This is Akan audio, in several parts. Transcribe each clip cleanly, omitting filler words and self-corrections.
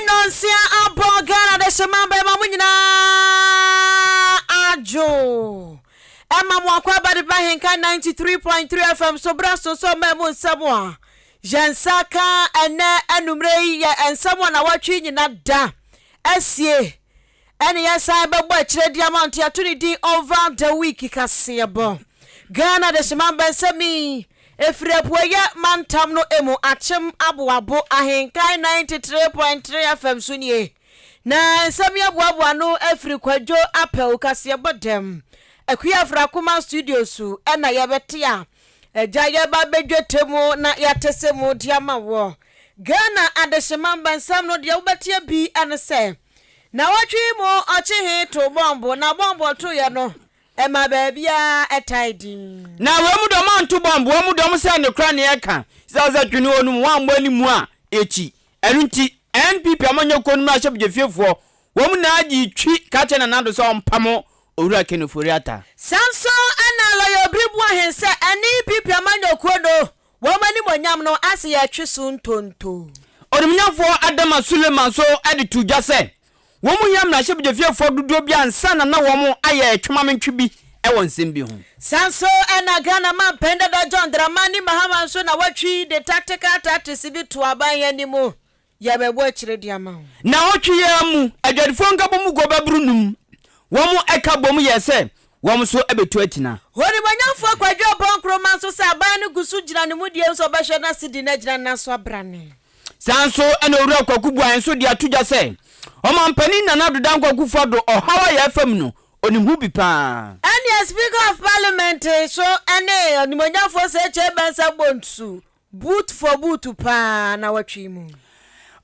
Enonsia abogana de shemamba mamunyina ajo. Emma mwakwa badi Ahenkan 93.3 FM so braso so memu nsabwa. Jansaka ene enumrei ya nsabwa na watwi nyina da. Esie. Ene yesa bebo akire diamond ya tuni di over the week Kasiebo. Ghana de shemamba nsemi. Efrepoye mantam no emu achem aboabo Ahenkan 93.3 FM sunye. Na nsemi aboabo no efri kwadwo apel Kasiebo dem. Ekuya Frakuma Studios ena yebetia eja yeba bedwetemu na yatesemu diama wo Ghana adeshemamba nsam no de wobetia bi ene se na watwi mo ochihe to bombo na bombo to ye no ema baabia etaidi na wemu do man to bombo wemu do se ne kra ne eka za twene onum wambo animu a echi enunti NPP amanyo konum a hye bjefiefo wemu na agi twi ka che na nado so mpamo owura kenoforiata sanso ana loyo bribu ahense ani pipi amanyo kodo womani monyam no ase ya twisu ntonto odumnyafo Adama Suleiman so ade tuja se womu yam na hyebjefiefo dudo bia ansana na womu aye twemamentwi bi ewon nsem bi ho sanso ana Ghana man penda da John Dramani Mahama so na watwi the tactical tactics bi to aban yanimu yabebo akire diama na otwi ya mu adwadifo ngabo mu gobabrunum womu eka bom yese womu so ebetu atina hori banyafo kwadwo bonkro man so sa ban gusu gina ne mudie so behwe na sidi na gina na so abrane sanso ena owura kwakubu anso dia tuja se omampani na nadoda kwakufu do ohawa ya fam no onimhu bi pa and speaker of parliament so ene onimonyafo se chebensa bontu boot for boot pa na watwimu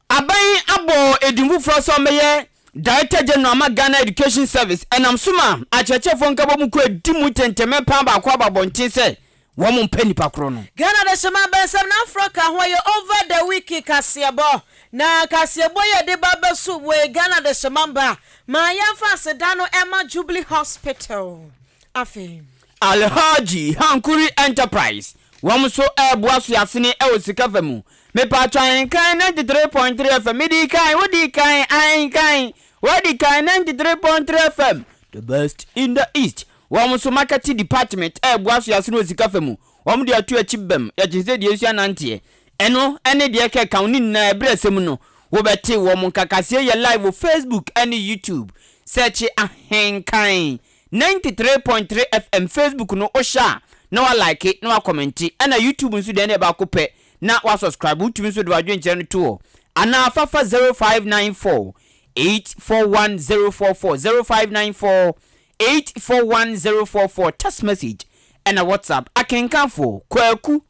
aban abo edimfu fro so meye Director General Ghana Education Service enam suma achechefo nkabo mu ko dimu tenteme pa ba kwa babontin se wo mu mpani pakro no Ghana de shema bensam na Africa ho ye over the week Kasiebo na Kasiebo ye de babasu we Ghana de shema ba ma yamfa sedano Emma Jubilee Hospital afi Alhaji Hankuri Enterprise wo so eboaso yasene ewosika famu me pa Ahenkan 93.3 FM midi kai wodi kai Ahenkan wadi kai 93.3 FM the best in the east wo so marketing department eboaso yasene osika famu wo de atu achibem ya jise de esu anante eno ene de ke kauni na ebresem no wo beti wo mo kakase ye live Facebook and YouTube search Ahenkan 93.3 FM Facebook no osha na wa like it na wa comment na YouTube nso de na ba kopɛ na wa subscribe utumi nso de wa dwen kyerɛ no to ana fafa 0594 841044 0594 841044 text message and a WhatsApp Ahenkanfo kwaku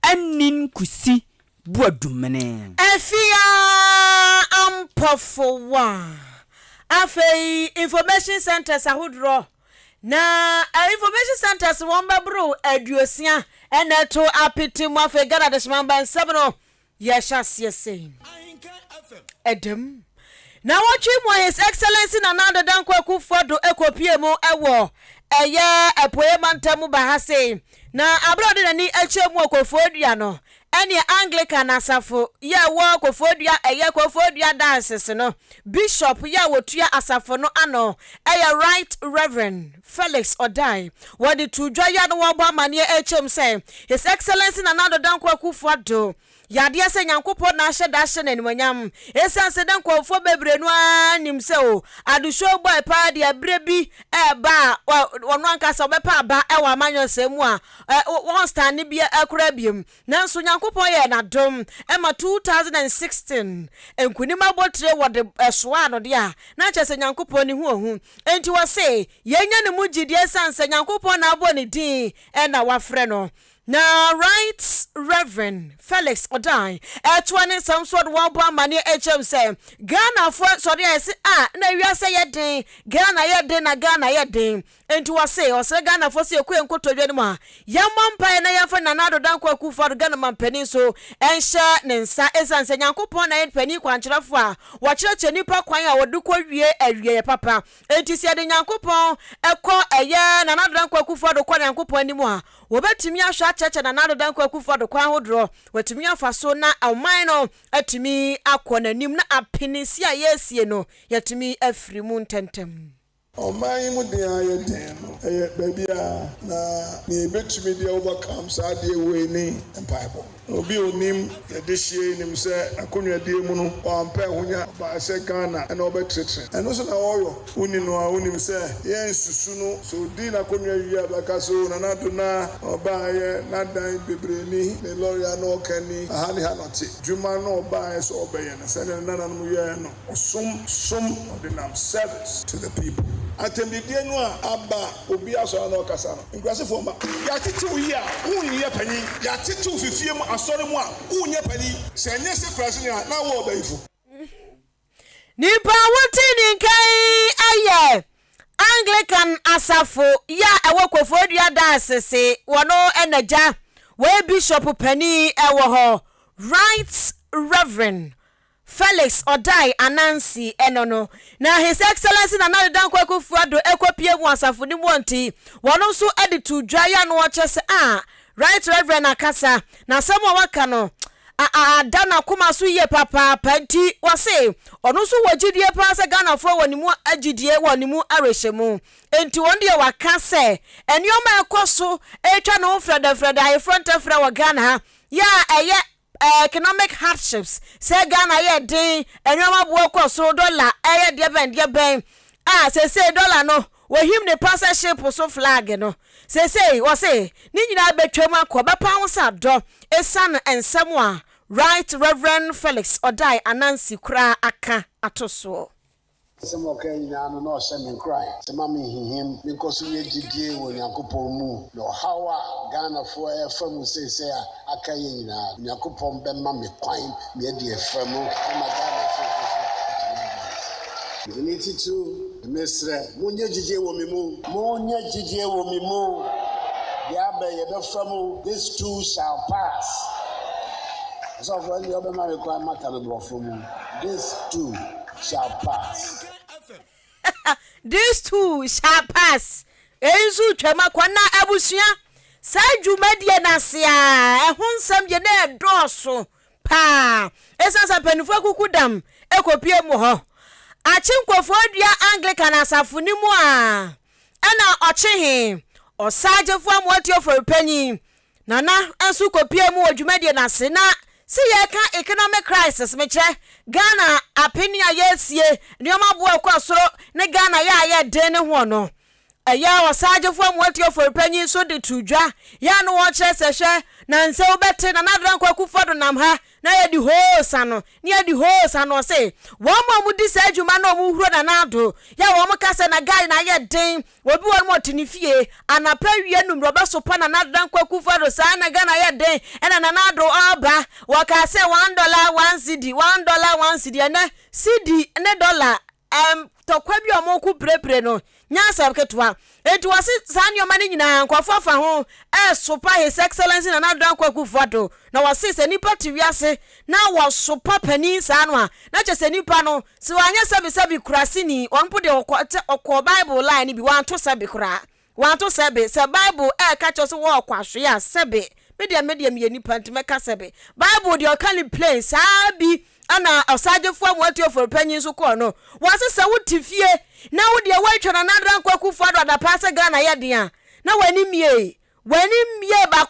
anin kusi buadumene afia ampofo wa afei information centers ahodro na information centers won babro aduosia eneto apiti mu afi Ghana de shemamba nsabno ya hyase sei edem na watchi mo his excellency na nando danko akufado ekopie mu ewo eye epoe mantamu bahase na abrode nani echemu okofodua no ene Anglican asafo ya wo kofodua eye kofodua dances no bishop ya wotua asafo no ano eye right reverend Felix Odai wodi tudwa ya no wo amane echem say his excellency na nando danko akufado yade se nyankopɔ na ahye da hye nanimonyam esanse den kwofo bebre no anim se o adusho boy pa de abre bi eba wono ankasa obepa aba e wa amanyo semu a won stand bi akura biem nanso nyankopɔ ye na dom ema 2016 enkunima botre wode soa no de a na kyese nyankopɔ ni hu ohu enti wo se yenya ne mugidi esanse nyankopɔ na abo ne din e na wafre no na right reverend Felix Odai etwane samsod wabo amane echem say Ghana for so dey say na wiase ye den Ghana ye den na Ghana ye den enti wase osega na fosi ekwe nkotodwe mu a yamampa na yafa na nado danko akufo Ghana mampani so enhye ne nsa esanse Nyankopon na yepani kwankyerefo a wakyerɛkyerɛ nipa kwan a wodukɔ wie awie papa enti se de Nyankopon ekɔ eye na nado danko akufo do kɔ Nyankopon ni mu a wobetimi ahwa kyerɛkyerɛ na nado danko akufo do kwan hodro watimi afa so na ɔman no atimi akɔ nanim na apinisi a yesie no yatimi afiri mu ntentem. Ọman mu de ayɛ den no ɛyɛ baabi a na ne betumi de overcome saa de we ni mpaebɔ obi onim yɛde hyie nim sɛ akonnwadie mu no ɔampɛ honya ba sɛ Ghana ɛna ɔbɛtretre ɛno so na ɔyɔ uni no a unim sɛ yɛn susu no so di na akonnwa wie abaka so na nado na ɔbaayɛ na dan bebreni ne lɔria na ɔkani aha ne ha nɔte dwuma na ɔbaayɛ sɛ ɔbɛyɛ no sɛ ne nananom yɛ no ɔsom ɔde nam service to the people. Atembidie no a aba obi asɔre na ɔkasa no nkurasefo ma yɛatete wo yi a wonyɛ panyin yɛatete wo fifie mu asɔre mu a wonyɛ panyin sɛ ɛnyɛ sɛ kurase ne a na wo ɔbɛyifo nipa wote ni nkai ayɛ Anglican asafo ya ɛwɔ Kofodua Diocese wɔno ɛnagya wɔ bishop pani ɛwɔ hɔ Right Reverend Felix Odai Anansi enono na His Excellency na nado danko akufuado ekopie mu asafo ni monti wono so editu dwaya no wɔkyɛ sɛ Right Reverend akasa na sɛmo waka no dana kuma so ye papa panti wase ono so wagidie pa sɛ Ghana fo woni mu agidie woni mu arehemu enti won de waka sɛ enioma ekoso etwa no freda ayi front freda wa Ghana ya eye economic hardships say Ghana ye din enwama bo ko so dollar eye de ben say dollar no wo him ne passership so flag no say wo say ni nyina betwam akọ bepa ho sa do esan ensem a Right Reverend Felix Odai Anansi kura aka atoso. Some okay now no sending cry. The mommy him because we did when Yakupon mu. No how Ghana for a firm say akayina Yakupon ben mammy quine me dear firm you need to Mr. Munya Gigi womimu Munya Gigi womimu Yabe yabeframu this too shall pass. So for any other man require matter from this too shall pass. These two shall pass. Enzu twema kwana abusua. Sa dwumadie na se a ehonsam je na edoso pa. Esansa panifo akukudam ekopie mu ho. Achinkofo dua Anglican asafo ni mu a. Ana ochehe. Osajefo amwatio for panyi. Nana ensu kopie mu dwumadie na se na si yeka economic crisis meche Ghana apini ayesie nioma bo akosoro ne Ghana ya den ne ho no eya wasajefo amwatio for panyi so de tudwa ya no wo kire sehwe na nse obete na nadran kwakufodo nam ha na ya di hosa no ne ya di hosa no se wo mo di sa adwuma na mo huro na nado ya wo mo kase na Ghana na ye den obi won mo tinifie anapa wie numro ba so pa na nadran kwakufodo sa na Ghana ye den ena na nado aba wo ka se $1 1 cedi $1 1 cedi na cedi ne dollar tokwa bi omoku prepre no nyasa ketwa enti wasi sanyo mani nyina nkwafafa ho sopa His Excellency na nadran kwakufodo na wasi se nipa tiwiase na wasopa pani sanu a na chese nipa no si wanya sabi kurasi ni onpo de okọ Bible line bi wanto sabi kura wanto sabi se Bible ka cho so wo kwahwe a sabi media me nipa ntimeka sabi Bible de okali plain sabi ana osajefo amwatio for panyin so ko no wasesa wutifie na wo de watwa na nadran kwakufodo da pase Ghana ye dia na wani mie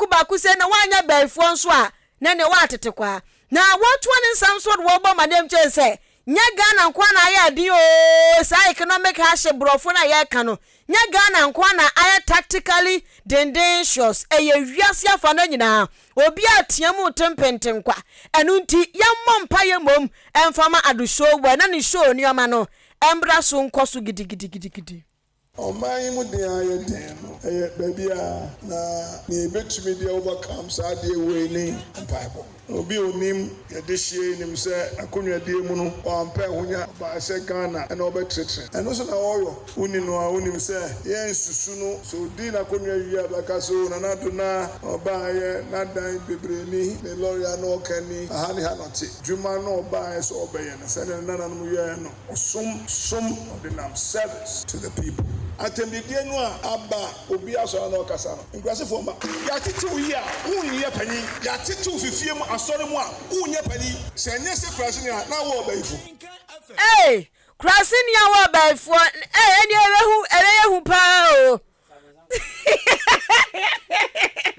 baku se na wanya baifo nso a na ne watete kwa na wotwa ne nsam so wo bo madam che se nya Ghana nkwa na ya di o sa economic hardship brofo na ya ka no nya Ghana nkwa na aya tactically dangerous eye wiase afa na nyina obi atiamu tempentem kwa enu nti yammo mpaye mom emfama adusho we na ne show ni oma no embra so nkoso gidigidi ọman mu de ayɛ den no ɛyɛ baabi a na ne betumi de overcome saa de we ni mpaebɔ obi onim yɛde nim sɛ akonnwadie mu no ɔampɛ ahonya ba sɛ Ghana ɛna ɔbɛtrɛtrɛ ɛno so na ɔyɔ woni no a wonim sɛ yɛn susu no so di na akonnwa wie a bɛka so na nado na ɔbaayɛ n'adan bebreni ne lɔre na ɔkani aha ne ha nɔte dwuma na ɔbaayɛ sɛ ɔbɛyɛ no sɛdeɛ nananom yɛɛ no ɔsom ɔde nam service to the people atɛmbidie no a aba obi asɔre na ɔkasa no nkurasefo ma yɛatetew yi a wonyɛ panyin yɛatetew fifie mu asɔre mu a wonyɛ panyin sɛ ɛnyɛ sɛ kurase ne a na wɔ ɔbɛyifo kurase ne a wɔ ɔbɛyifoɔ ɛne ɛbɛyɛhu paa o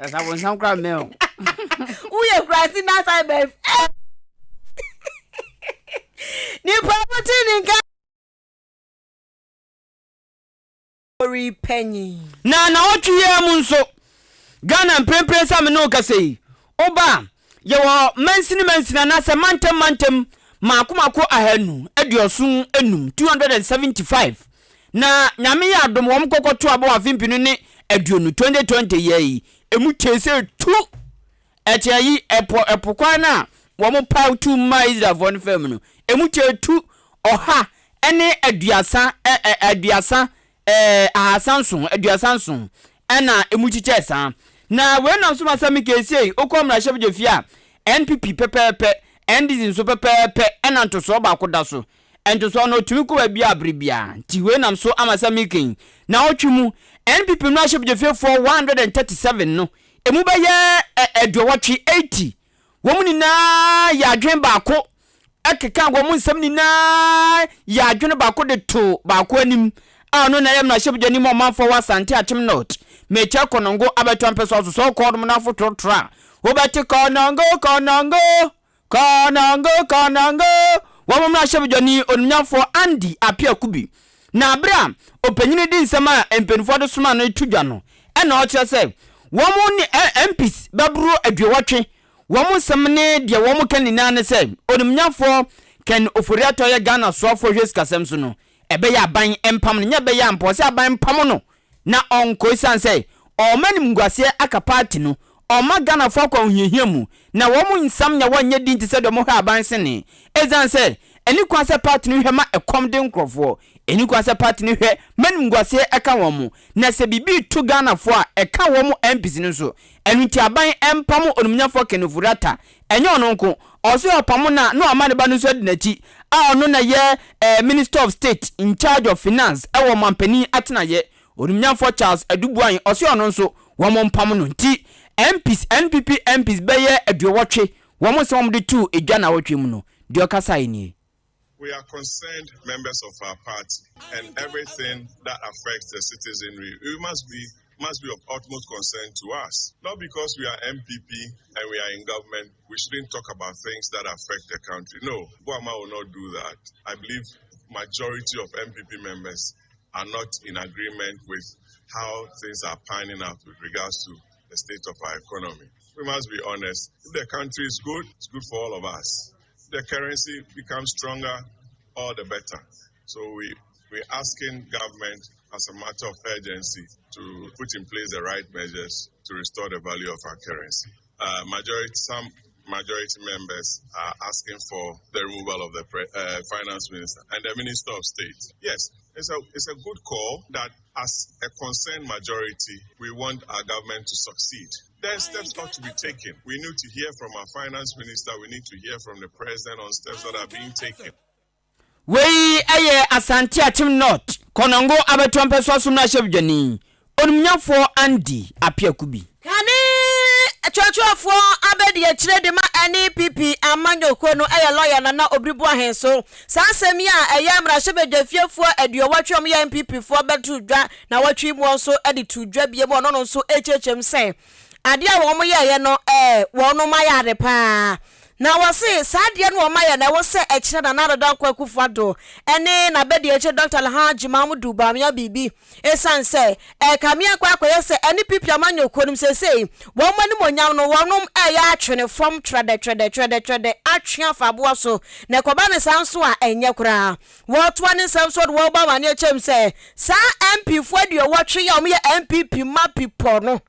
ɛsa wo nsam kra me o woyɛ kurase na sa bɛyifo nipa mote ne nka ori penny na otwie mu nso Ghana mprempren sa me no kasei oba ye wo mansini na se mantem makomako ahanu aduosun enum 275 na nyame ya adom wom kokoto abo afimpinu ne aduonu 2020 yei emu chese tu echeyi epo kwan na wom pau tu mai da von fam no emu chetu oha ene aduasa ahasanson ena emu chichesa na we na so masami kesi okomra shebje fia NPP pepepe NDC nso pepepe ena ntoso ba koda so entoso no tumi ko ba bia abribia ti we nam so amasami ken na otwimu NPP no shebje fia for 137 no emu be ye eduwatwe 80 womuni na ya adwen ba ko ekeka wo mu nsam ni na ya adwen ba ko de to ba ko anim ano na yam na shebje ni mo manfo wasante atem not mecha konongo abeton peso so kodum na foto tra wo beti konongo wo na shebje ni onnyafo Andy apia kubi na abra opanyini di nsema empenfo de soma no tudwa no ena o kire se wo mu ni MPs babru aduwatwe wo mu nsem ne de wo mu kanina ne se onnyafo ken oforiato ye Ghana so afo hwes kasem so no ebe ya ban empam no nya be ya mpo se aban pam no na onko sanse o mani mguase aka party no o magana fo kwa hihia mu na wo mu nsam nya wanye din tise do mo ha aban sene ezanse eni kwase party no hwe ma ekom de nkrofo eni kwase party no hwe mani mguase aka wo mu na se bibi tu Ghana fo a eka wo mu MPs no so enu ti aban empam onumnya fo kenofurata enye ononko o se opam na no amane ba no so dinachi a ono na ye Minister of State in charge of finance e wo mampani atena ye onumnyafo Charles Adubuan ose ono nso wo mompam no nti NPP MPs beye aduwotwe wo mo som de tu edwa na wotwe mu no de okasa ni. We are concerned members of our party, and everything that affects the citizenry must be of utmost concern to us. Not because we are MPP and we are in government, we shouldn't talk about things that affect the country. No, Boama will not do that. I believe majority of MPP members are not in agreement with how things are panning out with regards to the state of our economy. We must be honest. If the country is good, it's good for all of us. The currency becomes stronger, all the better. So we're asking government as a matter of urgency to put in place the right measures to restore the value of our currency. Some majority members are asking for the removal of the finance minister and the minister of state. Yes, it's a good call that as a concerned majority, we want our government to succeed. Then steps ought to be taken. We need to hear from our finance minister. We need to hear from the president on steps that are being taken. We aye asante atim not konongo abeton peso sum na shebjani onumnyafo Andy apia kubi kane chwachwafo abedi ya chire de ma NPP amanyoko no eye lawyer na obribu ahenso sansemi a eye mra shebedwafiefo aduowatwom ya MPP fo betu dwa na watwi mu nso ede tu dwa bie mo no nso echechem se ade a wo mo ye no wo no ma yare pa na wose saade no ma ye na wose echire na nadoda kwakufado ene na bedi eche Dr. Alhaji Mahmudu Bamia bibi esanse kamia kwakoye se NPP amanyoko nim sesei wo mani monyam no wonom ya atwene from trade atwea fabo so na koba ne sanso a enye kura wo to ne sanso de wo ba mane echem se sa MP fo de wotwe ya omye MPP ma pipo no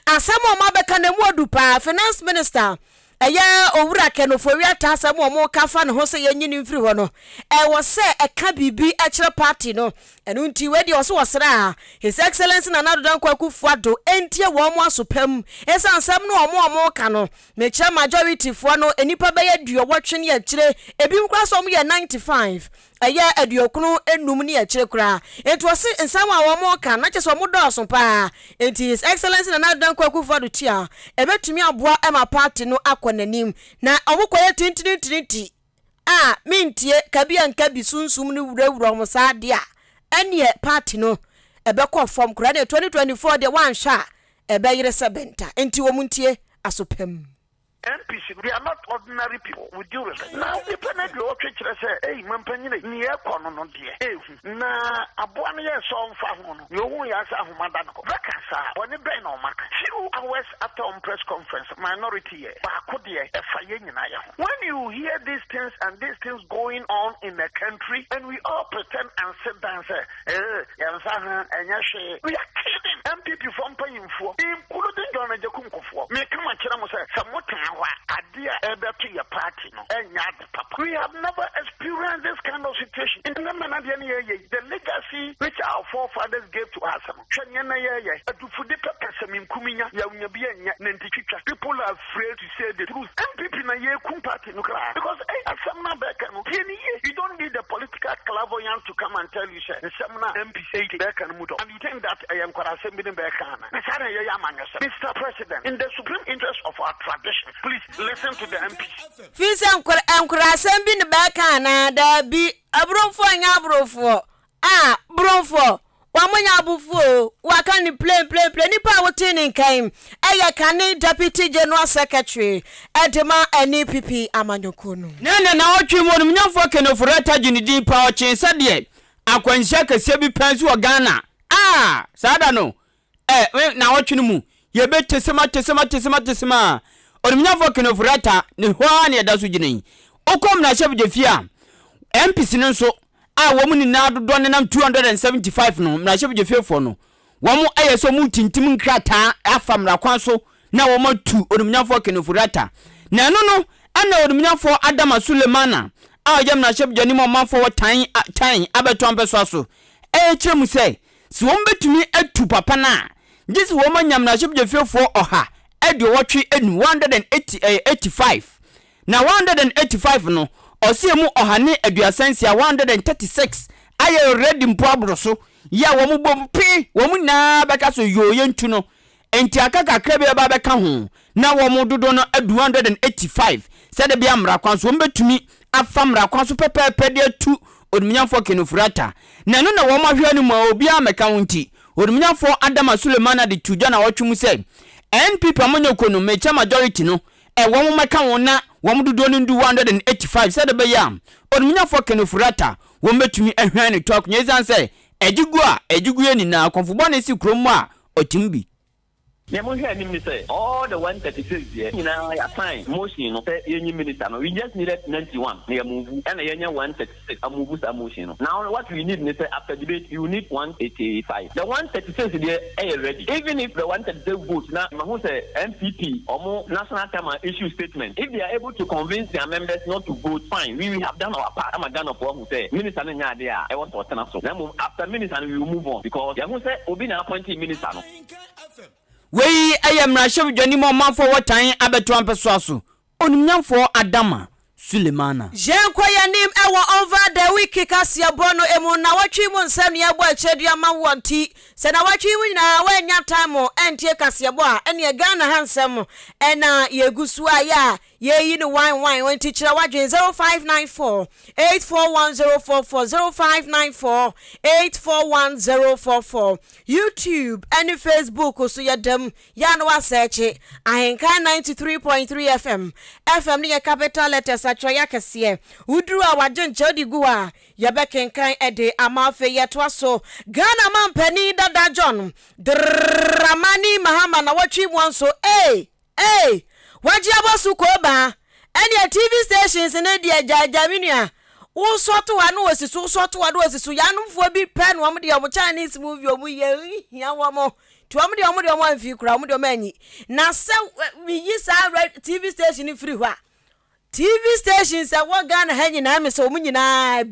asamo ma beka na mu odu pa finance minister ɛyɛ owura kenofori atasa mo kafa ne ho se yenyini mfiri ho no ɛwɔ se ɛka bibi ɛkyerɛ party no ɛno nti wedi ɔso wɔsra his excellence na nadodan kwakufu ado entie wɔ mo asopam ɛsan nsɛm no ɔmo ka no mekyerɛ majority fo no enipa bɛyɛ duowɔtwe ne akyire ebi nkwa so ɔmo yɛ 95 ɛyɛ aduokunu enum ne akyire kura enti ɔse nsɛm a wɔmo ka na kyerɛ ɔmo dɔɔso pa enti his excellence na nadodan kwakufu ado tia ebetumi aboa ɛma party no akɔ nanim na ɔmo kɔyɛ tintintinti mintie kabia nkabi sunsum no wurawura mo saa de a ɛne party no ɛbɛkɔ fam kura ne 2024 de wanhwa ɛbɛyere sebenta enti wo muntie asopam MPs, they are not ordinary people with due respect. Now, the penalty of teacher say, hey, Mampany, near Conon, dear. Now, a one year song for you who has a Madako. Vacasa, when the brain or Mac. Few hours after on press conference, minority, Bakodia, a Fayen. When you hear these things and these things going on in the country, and we all pretend and sit down and say, we are kidding. MPP from paying for, including John Jakunko for. Make come and tell us somewhat. Idea ever to your party, no, and papa. We have never experienced this kind of situation. In the legacy which our forefathers gave to us, people are afraid to say the truth. And people in a party because you don't need a political clairvoyant to come and tell you, say, MP and you think that I am Mr. President, in the supreme interest of our tradition, please listen to the MPs. Fisa ankura sembi ne baka na da bi abrofo anya abrofo brofo wamonya abufu waka ni play nipa wote ni nkan eye kane deputy general secretary edema NPP amanyoko no na otwe mo no nyamfo kenofurata ginidi pa ochen sade akwanhia kase bi pansu o Ghana sada no na otwe no mu ye betesema Oriminyafo kenofurata ne hwa ne da so gine okom na chef jefia MPs no so wo mu ni na dodo ne nam 275 no na chef jefia fo no wo mu ayeso mu tintim nkrata afamra kwan so na wo matu oriminyafo kenofurata na no ana oriminyafo Adama Sulemana yam na chef jani mo manfo tan abeto ampeso so kyeremu se si wo betumi atu papa na gisi wo manyam na chef jefia fo oha edio watwi enu 185 na 185 no osiemu ohane aduasansia 136 aye ready mpo abroso ya wo mubom pi wo mu na beka so yoye ntu no enti akaka krabe ba beka ho na wo mudodo no 285 sede bia mra kwanso wo betumi afamra kwanso pepepe de atu odumnyamfo kenofurata na no na wo mahwe no ma obi ameka wonti odumnyamfo Adama Sulemana de tuja na watwum se NPP amanyoko no mecha majority no wo mo meka wona wo mudodo no ndu 185 sede be yam odumnyamfo kenofurata wo betumi ahwan ne talk nyezan se ejigu ani na konfubɔ ne si krom a otimbi say all the 136 here, I assign motion of any minister. We just needed 91 near move and a 136 a move motion. Now what we need is after debate you need 185. The 136 is there ready. Even if the 136 votes now who say MPP or more national time issue statement, if they are able to convince their members not to vote, fine. We have done our part. I'm a gun of one who say minister I want to turn so. After minister we will move on because they who say Obina appointed minister. Wei ayam na shebu jani mo manfo wotan abeto ampeso aso onimnyamfo Adama Sulemana Jenkwa yanim ewo over the week Kasiebo no emu na watwi mu nsam ne abo achedua ma wonti se na watwi mu na wanya time entie Kasiebo a ene Ghana hansem ena yegusu aya yeyi ni wine wenti kira wadwen 0594 841044 0594 841044 YouTube and Facebook so yadem ya no search Ahenkan 93.3 FM ni capital letters atwa kese uduru a wadwen chodi guwa yabekenkan ede amafe yetwa so Ghana mampani dada John Dramani Mahama na watwi mwanso waji abosu ko ba any TV stations in the jajaminua wo soto wa no osisu soto wa no osisu yanumfo bi pen wo de o Chinese movie o mu ye hia wo mo to wo de o anfi kura wo de o manyi na se we yi sa TV station free hwa TV station se wo Ghana ha nyina me se o mu nyina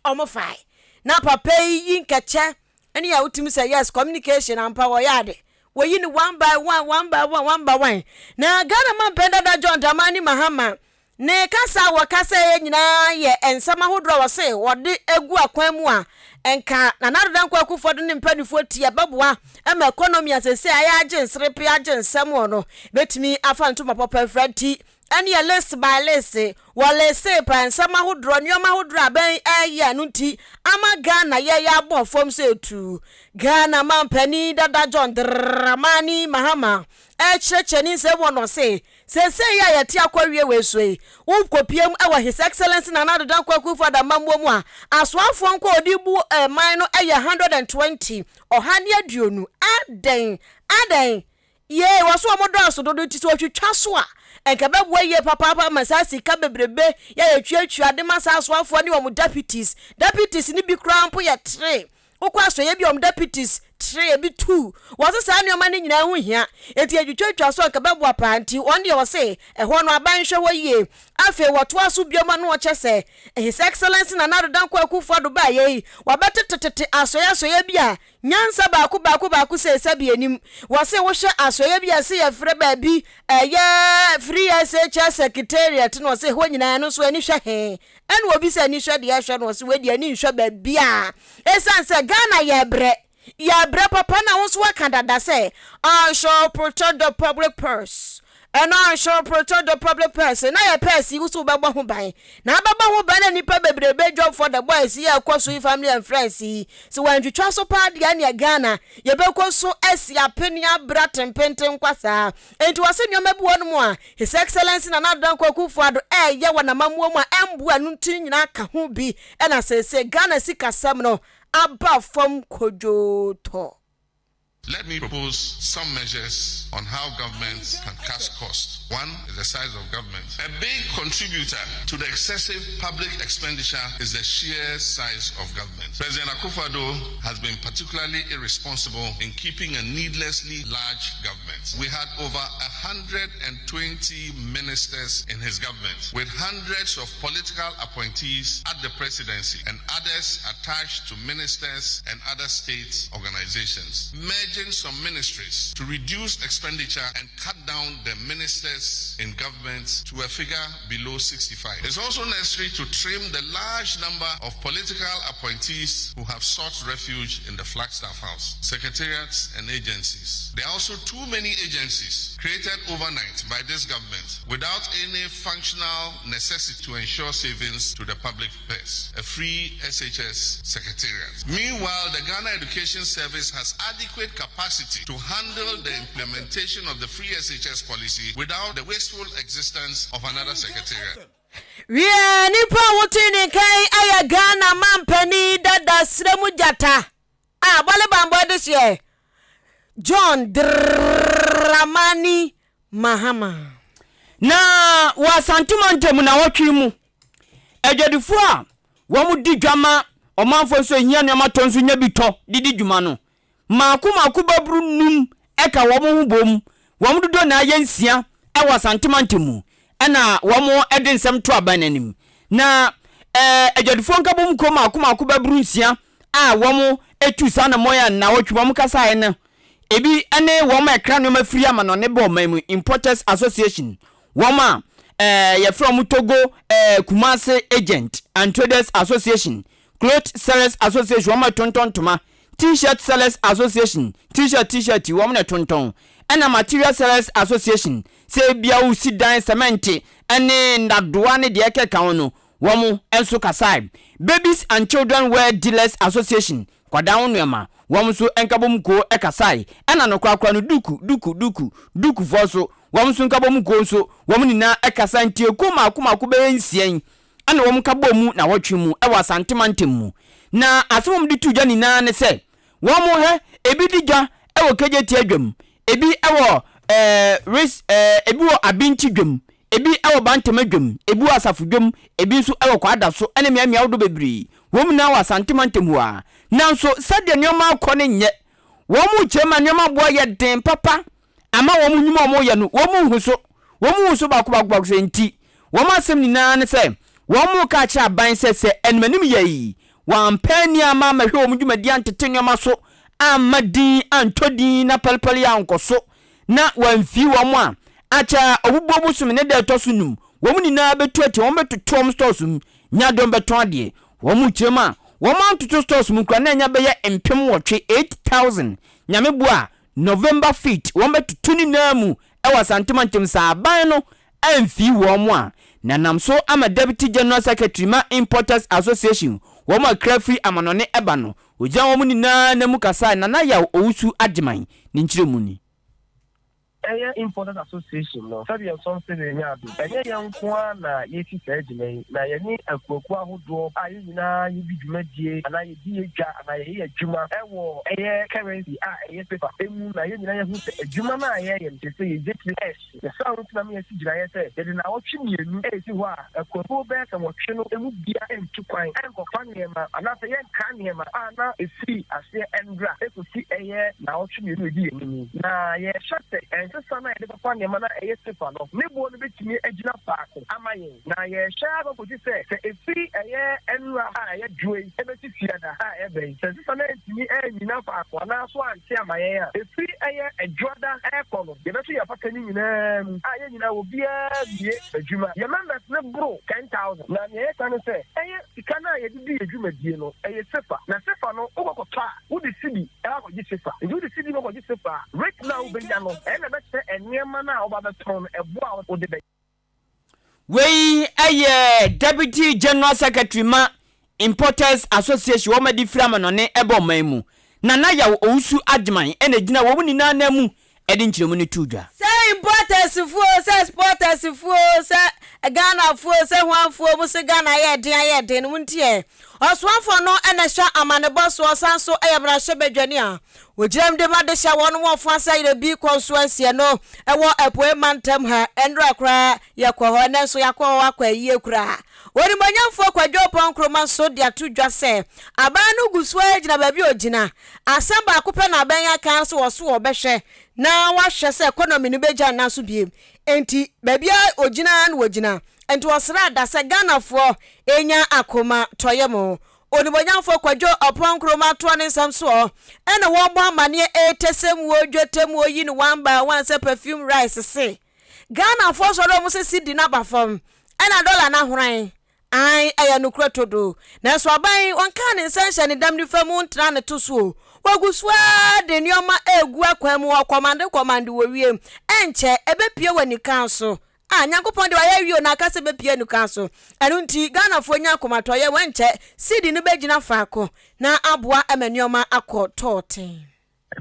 o mo fai na papa yi nkache ene ya utimi se yes communication and power yade wo yi ni one by one na Ghana man penda da John Dramani Mahama ne kasa wakasa ye nyina ye ensama hodro wose wode egu akwan mu a enka na nadodan kwa kufodo ne mpanifo tie baboa ema economy asese aya agensrepe agensam ono betimi afa ntoma papa frati ene ye list by list wale se pa ensama hodro nyoma hodro aben aya nti ama Ghana ye ya abo fom se tu Ghana man pani dada John Dramani Mahama cheni se wono se ya yati akwawie wesoi wo kopiem ewa his excellence na nadodan kwaku for da mammo mu a asoafo nko odibu man no 120 ohane aduonu aden ye waso omodo asododo ti so twetwa so a enkabebo ye papa masasi ka bebrebe ya yetwatwa ade masa asoafo ne wo deputies ni bi krampo ye 3 ukwa so ye bi deputies 3 bi 2 wose sa ne omane nyina hu hia enti adwutwa so nkabebo apanti on de wose eho no abanhwe wo ye afi woto aso bioma no chese his excellence na nadodan kwaku fodo ba ye wabetetete asoya bia nyansa baako se sabi enim wose wo hwe asoya bia se ye frɛ ba bi ye free SHS secretariat no se ho nyina no so ani hwe he ene obi se ani hwe de ya hwe no se wedi ani hwe ba bia esanse Ghana ye bre ya bre papa na wo so wakanda say I shall protect the public purse and I shall protect the public purse na ya purse you so baba ho ban na baba ho ban na nipa bebrebe job for the boys here kwaso family and friends so when you twa so pa dia na Ghana ye be kwaso asia penia braten penten kwasa enti wase nyoma bi wonu mu a his excellence na nadan kwakufu ado ye wana mamuo mu a embu anu ntin nyina ka ho bi e na se Ghana sika sam no abba from kojoto. Let me propose some measures on how governments can cut costs. One is the size of government. A big contributor to the excessive public expenditure is the sheer size of government. President Akufo-Addo has been particularly irresponsible in keeping a needlessly large government. We had over 120 ministers in his government, with hundreds of political appointees at the presidency and others attached to ministers and other state organizations. Merging some ministries to reduce expenditure and cut down the ministers in government to a figure below 65. It's also necessary to trim the large number of political appointees who have sought refuge in the Flagstaff House, secretariats and agencies. There are also too many agencies created overnight by this government without any functional necessity to ensure savings to the public purse. A free SHS secretariat. Meanwhile, the Ghana Education Service has adequate capacity to handle the implementation of the free SHS policy without the wasteful existence of another secretariat. Yeah, nipa wotini kai aya Ghana mampani dada sremu jata. Bale bambo this year. John Dramani Mahama. Na wasantumante mu na wotwi mu. Ejadifo a wo mu di dwama omanfo so hia ne matonso nya bito didi dwuma no. Maku babru num eka wo mu bom. Wo mu dodo na ayensia wasantumante mu. Ena wo mu ede nsem to abananim. Na ejadifo nka bom ko maku babru nsia a wo mu etu sa na moya na wotwi wo mu kasa ene. Ebi ene wo ma ekra no ma free ama no ne bo mamu Importers Association. Wo ma ye from Togo Kumase Agent and Traders Association, Cloth Sellers Association wo ma tonton toma, T-shirt Sellers Association, T-shirt wo ma tonton. Ena Material Sellers Association, se bia usi dan cement ene ndadoa ne de ekeka wono wo mu enso kasai. Babies and Children Wear Dealers Association, kwada nuema wom so enkabom ko ekasai ena no kwakwa no duku foso wom so enkabom ko so wom nina ekasa ntie koma be nsien ena wom kabom na wotwe mu e wasantemantem mu na asomom di tuja nina ne se wom he ebi digwa e wo kejeti adwam ebi e wo ebi wo abinchi dwam ebi ewo bantemadwam ebi wasafodwam ebi nso ewo kwada so ene miamia wodo bebri wom na wasantemantem a nanso sade nneoma akọ ne nye wom chema nneoma boa ye den papa ama wom nyuma mo ye no wom hu so bakobakobak se nti wom asem nyina ne se wom ka cha ban se enmanim yayi wampani ama mahwe wom dwumadi antete nneoma so amadin antodin na palpal ya nkoso na wamfi wom a acha obubo busum ne de toso num wom nyina betu ati wom betotom stores mu nya dom beton ade wom chema wom antoto stores mu kra na nya beye empem wotwe 8000 nyame bua November 5th wom betutu ni namu ewa santimantem sa ban no amfi wom a nanam so ama Deputy General Secretary ma Importers Association wom akra free amanone eba no oja wom ni na mu kasa na ya owusu agyeman ni nkyiremu ni Importers Association no sabi ya something nya do enye yankwa na yeti sagime na yeni akwoku ahodo ayi nyina yibi dwumadie ana yedi edwa ana ye adwuma ewo eye currency eye paper emu na ye nyina ye hu adwuma na ye ye ntese ye JPS ye sound na me yesi gira ye se ye na wotwe mienu esi ho a akwoku be ka wotwe no emu bia entu kwan enko fanema ana se ye kan nema ana esi ase endra ekosi eye na wotwe mienu edi emu na ye shate sana ile papa ne mana eye sefa no mebo no betimi agina paako amaye na ye hwa ba koji se efi eye enra eye dwoi ebeti fiada ebe se sana etimi nyina paako na so anti amaye a efi eye edwoda ekono ye betu ya paka nyina aye nyina obi a bie adwuma ye members ne bro 10000 na ye kan se eye sikana ye di adwuma die no eye sefa na sefa no okokota udi sidi e akoji sefa udi sidi no koji sefa right now benya no eniema na obabeton eboa odebe we aye Deputy General Secretary ma Importers Association woma di frama no ne ebo manmu na ya owusu agyeman ene gina wo ni na mu edi nkyeremu ni tudwa say importers fuo say exporters fuo say Ghana fuo say hwan fuo mu say Ghana ye den muntie oswanfo no ene hwa amanebo so sanso eyebra hye badwani a wogiram de ma de hya won wo fa say de bi constituency no ewo apoe mantem ha endra kra yakọ ho ne so yakọ wakọ yie kra woni manyamfo kwadwo ponkroma so de atudwa se aban no gusua gina ba bi ogina asamba akopɛ na aban ya kan so wo so wo behwe na wahwe se economy no beja na so biem enti ba bia ogina na wogina enti osra da se Ganafo enya akoma toyemo onibonyamfo kwadwo oponkroma to ne samso ene wo bɔ amane etesem wo dwotem wo yi ni one by one se perfume rice se Ganafo so do mo se sidi na bafam ena dollar na horan ai aya nukura todo na so aban wonka ne nsanhye ne dam ni famu ntra ne to so waguswa de nioma egu akwamu wo command wo wiem enche ebepie wani kanso nyankopon de waya wio na akase bepie nu kanso enu nti Ganafo nya akomatoye wenche sidi ne begina faako na aboa amanioma akototen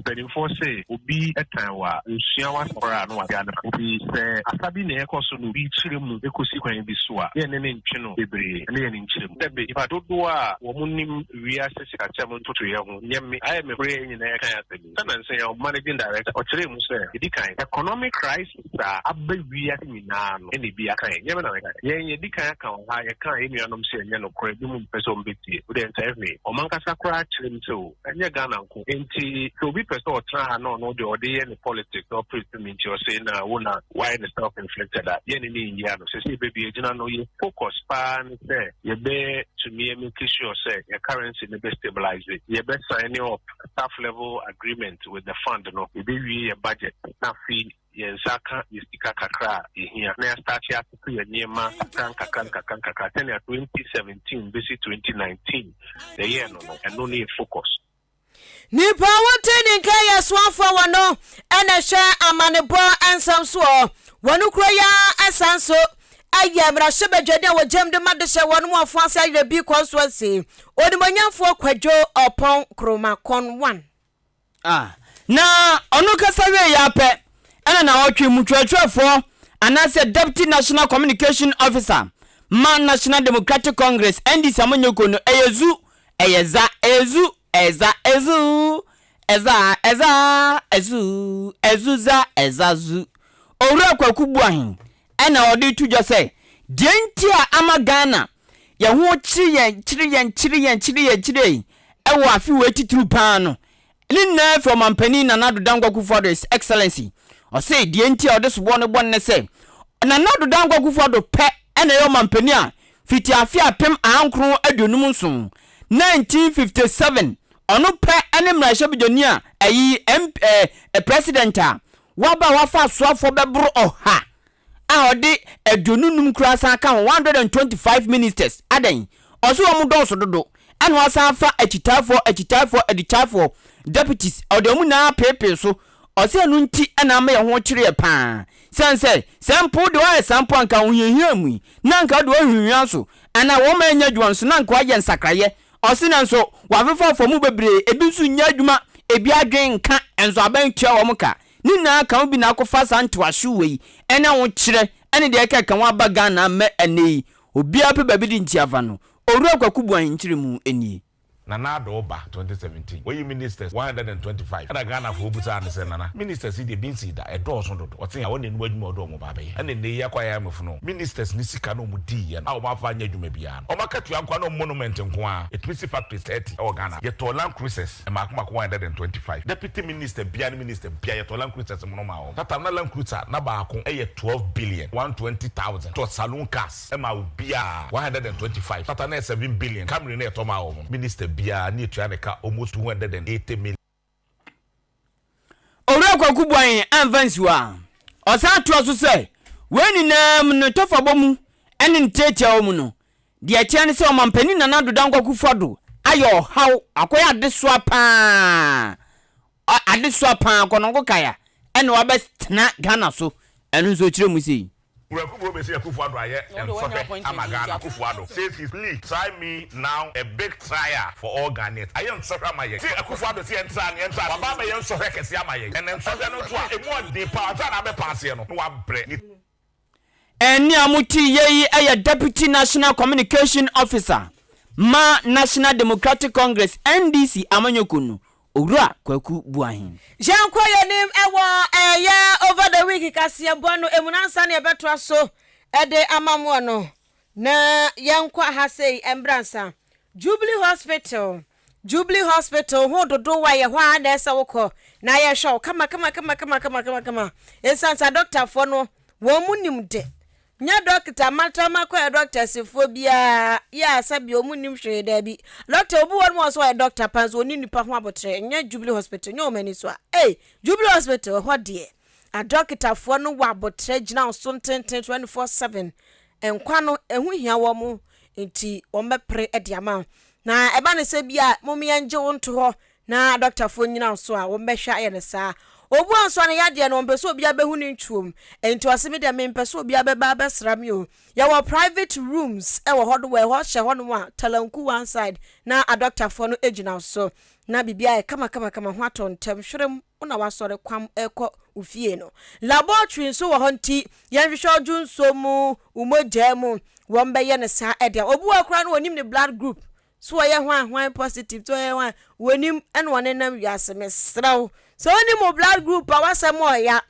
Penifo say obi etanwa nsua wasora no wade ana obi se asabi na ekoso no bi chiremu ekosi kwan bi so a ye ne ntwe no bebre ne ye ne nchiremu debe ipa dodo a wo munim wia sesi ka chamo ntoto ye ho nyemme aye me bre nyina ye kan asabi sana nse ya managing director o chire mu se edi kan economic crisis a abba wia nyina no ene bi akan nyemme na ye di kan aka ha ye kan enu anom se nye no kore bi mu peso mbetie o de ntaife o mankasa kora chire mteo enye Ghana nko enti obi person or try no the idea in politics or pretty you're saying wona why the self inflicted that yen in India no say baby you know you focus pan say you be to me make sure say your currency be stabilize it you be signing up staff level agreement with the fund no you be a budget na fee yensaka yisika kakra here na start ya to your nyema kanka 2017 basi 2019 the year no and no need focus Nipa woteni nka ya swanfo wono ene hwe amanebo ansamso wonu kroya asanso aya mra hye badwade wo jam de madehye wono mo afanse ayre bi konsoansi onimanyamfo kwadwo opon kroma kon 1 na onu kasawe ya pe ene na wotwe mutwatwafo anase Deputy National Communication Officer Man National Democratic Congress NDC amanyoko no ezu ezuza ezazu owura kwakubu ahin ɛna ɔde to dwa sɛ denti a ama Ghana ye ho chiri ɛwɔ afi we titru paa no na from ampani na Nana Dangwa Kufuor His Excellency ɔsɛ denti a ɔde so bɔ ne sɛ Nana Dangwa Kufuor pɛ ɛna yɛ mampani a fiti afi apem ankro adonum nso 1957 ɔno pɛ ɛne mrahye bidoni a ayi president a waba wafa soafo bɛbro ɔha a ɔde adonum krasa ka 125 ministers adan ɔso wɔn dɔnso dodo ɛna wasa fa achitafo deputies ɔde mu na pepe so ɔse no nti ɛna ama yɛ ho kyerɛ paa sense sample de wa sample anka ho hihia mu na anka de wa hihia so ana wo ma nya dwon so na anka wa yɛ nsakraye ɔse na nso wa fefa fo mu bebre ebi so nya adwuma ebi adwen nka enso aban tua wo mka ni na ka obi na akofa santo ahwe wei ɛna ho kyerɛ ɛne de ɛka kan wa baga na ma ɛnei obi ape babi di ntiafa no oru akwakubu an kyerɛ mu enie Nana Doba 2017. Where you ministers 125. And I Ghana for Busa and say Nana. Ministers see the binsi da a door so do. What's in I want in word more domo baby. And then they acquire me for no. Ministers Nisicano Mudi and our Mafanya Jumebian. O Makatu Anquano monument in Kwa. It was factory 30 or Ghana. Yet to land cruises and Mark 125. Deputy Minister, Bian Minister, Bia to land cruises and Monoma. Tatana land cruiser, Nabako, 12 billion, 120,000. To saloon cars, Emma Bia 125. Tatana 7 billion. Camry near Toma Minister. Bia ni trying almost 280 million. Ora kwakubuan anfansiwa. Osa to so say when no tofa bomu ene ntetia omu no. De atia ne se o mampani Nana Dangwa Kufuor ayo haw akoya adesoa pa. Adesoa pa konongo kaya ene wa bestena Ghana so enu so kire mu sei. Kufuor be say Kufuor aye and sofe amagana Kufuor says he's please try me now a big trial for all Ghanaians. I am sofe amaye. See Kufuor say enter baba me yen sofe kese amaye. And then sofe no to a more dey power na be pass here no wa bre. Eni amuti yeyi aya Deputy National Communication Officer ma National Democratic Congress NDC amanyokunu Owura Kwaku Buahin. Janko yonim ewo over the week Kasiebo no emunansa ne ebetwa so ede amamu no na yankwa ha sei embransa Jubilee Hospital ho dodo wa ye hwa na esa wokọ na ye hwe kama ensansa doctor fo no wo munim de nya doctor matama kwa doctor sefo bia ya sabi omunim hwe da bi doctor obu won mo so ya doctor panzo oni nipa ho abotre nya Jubilee Hospital nya o mani so Jubilee Hospital ho de a doctor fo no wa abotre gina so 24/7 enkwa no ehu hia wo mu enti o mepre e de ama na eba ne se bia momi anje wonto ho na doctor fo nyina so a wo mbehwa ye ne saa obu anso na yade no mpeso obi abehu ni ntwom enti waseme de mpeso obi abeba abesram yo ya wo private rooms e wo hodo we ho hye ho no a talanku one side na a doctor for no ejina so na bibia e kama ho atontam hwerem una wasore kwam eko ufie no laboratory so wo ho nti yanhwehwe odwunso mu umoja mu wo mbeye ne saa edia obu akura no onim ne blood group so ye hwan positive so ye hwan wonim ene wonenam wiase mesraw so oni mo blood group awasem oya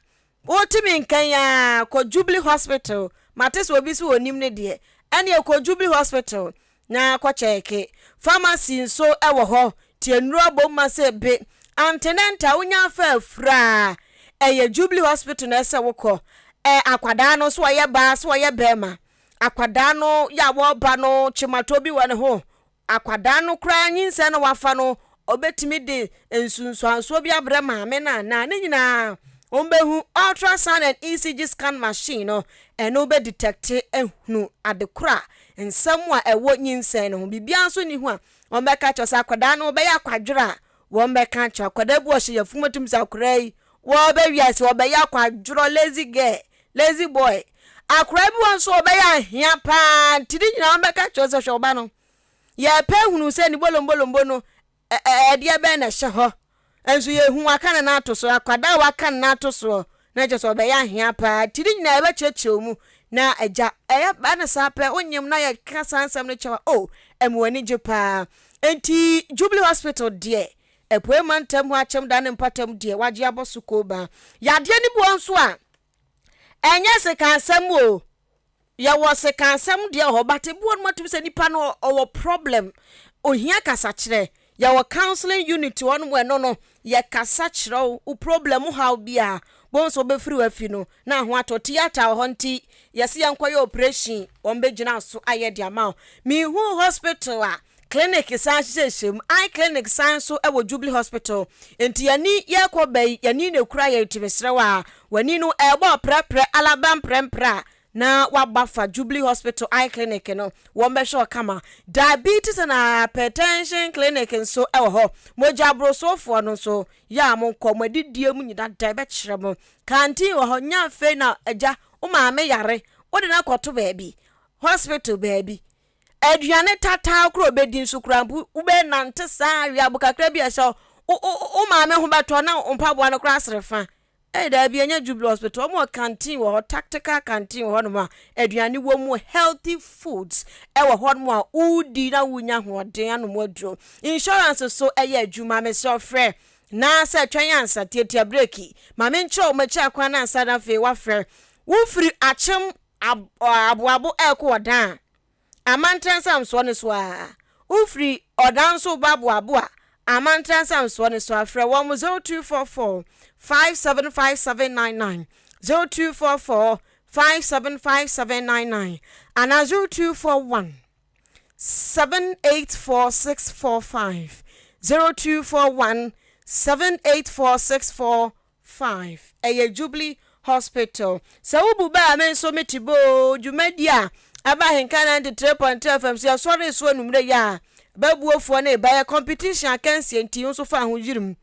otimi nkan ya ko Jubilee Hospital matis obi so onim ne de ene ko Jubilee Hospital na ko cheke pharmacy so ewo ho tienuro bomma se be antenenta unya fa fra eye Jubilee Hospital na se wokọ akwada no so ye ba so ye bema akwada no ya wo ba no chimatobi wane ho akwada no kra nyinse no wafa no obetimi de ensunsuanso bia bre maame na ne nyina ombehu ultrasound and ECG scan machine no eno be detect ehunu adekura ensam a ewo nyinse no bibia nso ni hu a ombeka chosa akwada no be ya kwadwura wo mbeka cho akwada bu ohye yafumatum sa kurai wo be wiase wo be ya kwadwuro lazy boy akura bi nso be ya hia pa tidi nyina ombeka chosa hwe oba no ya pe hunu se ni bolombolombo no dia be na hye ho enso ye hu aka na atoso akwada wa aka na atoso na je so be ya hia pa tiri nyina ebe cheche mu na eja ba na sape onyem na ye kasa ansam no chewa emwani je pa enti Jubilee Hospital de epoe mantam ho achem da ne mpatam de waje abosuko ba ya de ni bo nso a enye se kan sam ya was a cansam dear ho but one more to say nipa no or problem ohia kasa kire ya wa counseling unit one where no ya kasa kire o problem how bia bon so be free afi no na ho ato theater ho nti yesi yankwaye operation on be gina so aye dia ma mi hu hospital a clinic san hyehyem eye clinic san so e wo Jubilee hospital enti yani ye kwobai yani ne kura ye tibesrewa wani no ebo prepre alabam prempra na wabafa Jubilee hospital eye clinic no won be sure kama diabetes and hypertension clinic so e wo ho moja brosofo no so ya mo komodidie mu nyida diabe kyeremo kanti wo ho nya fe na aja o ma me yare wo de na kwoto baabi hospital baabi aduane tata kro bedin so krambu ube nante saa wi abukakra bi ehye o ma me ho beto na mpabo no kra srefa da bi anya Jubilee hospital mo canteen wo tactical canteen wo no ma aduane wo mu healthy foods e wo ho no a udi na wunya hoden anu mo aduro insurance so eye adwuma me so frɛ na sa twan ansa tietia breaki ma me nche o machi akwa na ansa na fe wa frɛ wo firi achem aboabo ekodan amantransa so ne so a ufri odanso babu abua amantransa so ne so afre 0244 575799 0244 575799 and 0241 784645 0241 784645 eye Jubilee hospital so ububa men so metibo jumedia aba Ahenkan 93.3 FM so sorry so numre ya babuofo na ba competition akansi nti nso fa ho yirim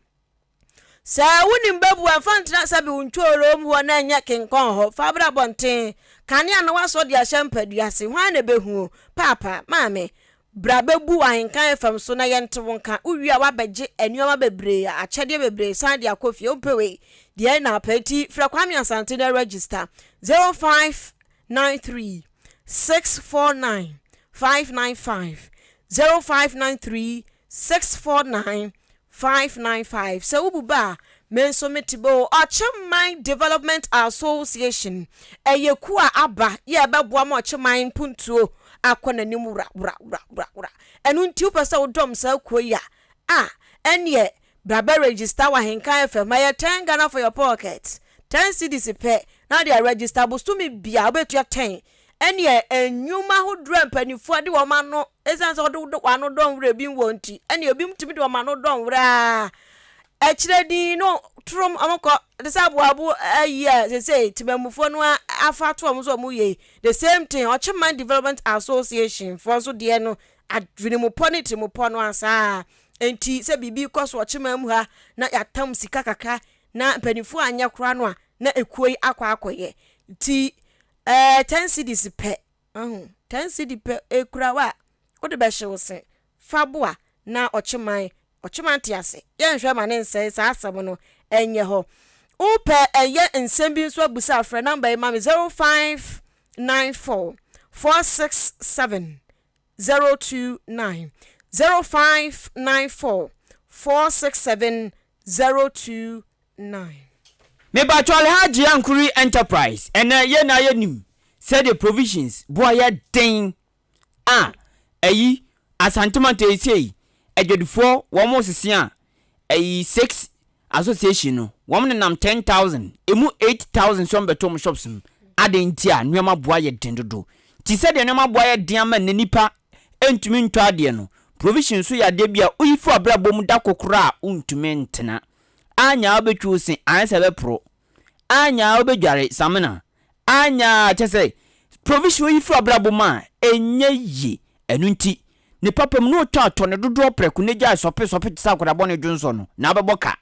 sa wonim babu afantra sabe untworo mu na nya kenkon ho fa bra bonten kane ana waso de ahyampadua se hwan na behu papa maame bra babu Ahenkan FM so na yentewo nka uwia wabegye anuoma bebre akyede bebre san de akofie opewe de na apati fra kwame asante na register 0593 649 595 0593 649 595 so ububa menso metibo Ochemman Development Association eyeku a aba ye beboa ma Ochemman puntuo akona nimu ra enu nti upesa udom sa koya enye braba register wa Ahenkan FM my 10 Ghana for your pocket 10 cedis pe na dey register bostumi bia obetu 10 ene enyuma hodro mpanifo ade wo ma no esanse odo wano don wura bi wonti ene obi mtimi de wo ma no don wura echiredi no trom amako de sabuabu aye say timamufo no afato omzo muye the same thing Ochemman Development Association for so de no adwinimu poniti mu pono asa enti se bibi koso Ochemman mu ha na yatam sika kaka na mpanifo anya kora no na ekuoi akwakoye ti 10 cedis pe 10 cedi pe ekura wa wo de be hyewo se faboa na Ochemman tiase yenhwe ma ne nse sa asem no enye ho upe eye nsem bi nso abusa afre number ma 0594 467 029 0594 467 029 me ba twale haji ankuri enterprise ena ye na ye nim said the provisions boy den ayi asantemanto esi edwedufo wo mo sisia ayi 6 association no wo mo nam 10,000 emu 8,000 so betom shops adentia nuama boa ye den dodo ti said the nuama boa ye den ama nipa entumi ntwa ade no provisions so ya de bia oyifu abrabom da kokora untumi ntena anya obetwu sin ansa be pro anya obedware samena anya chese provision yi fra braboma enye yi enunti ne papam no tato ne dodo preku ne gya sope tsa kwada ne dwonso no na abeboka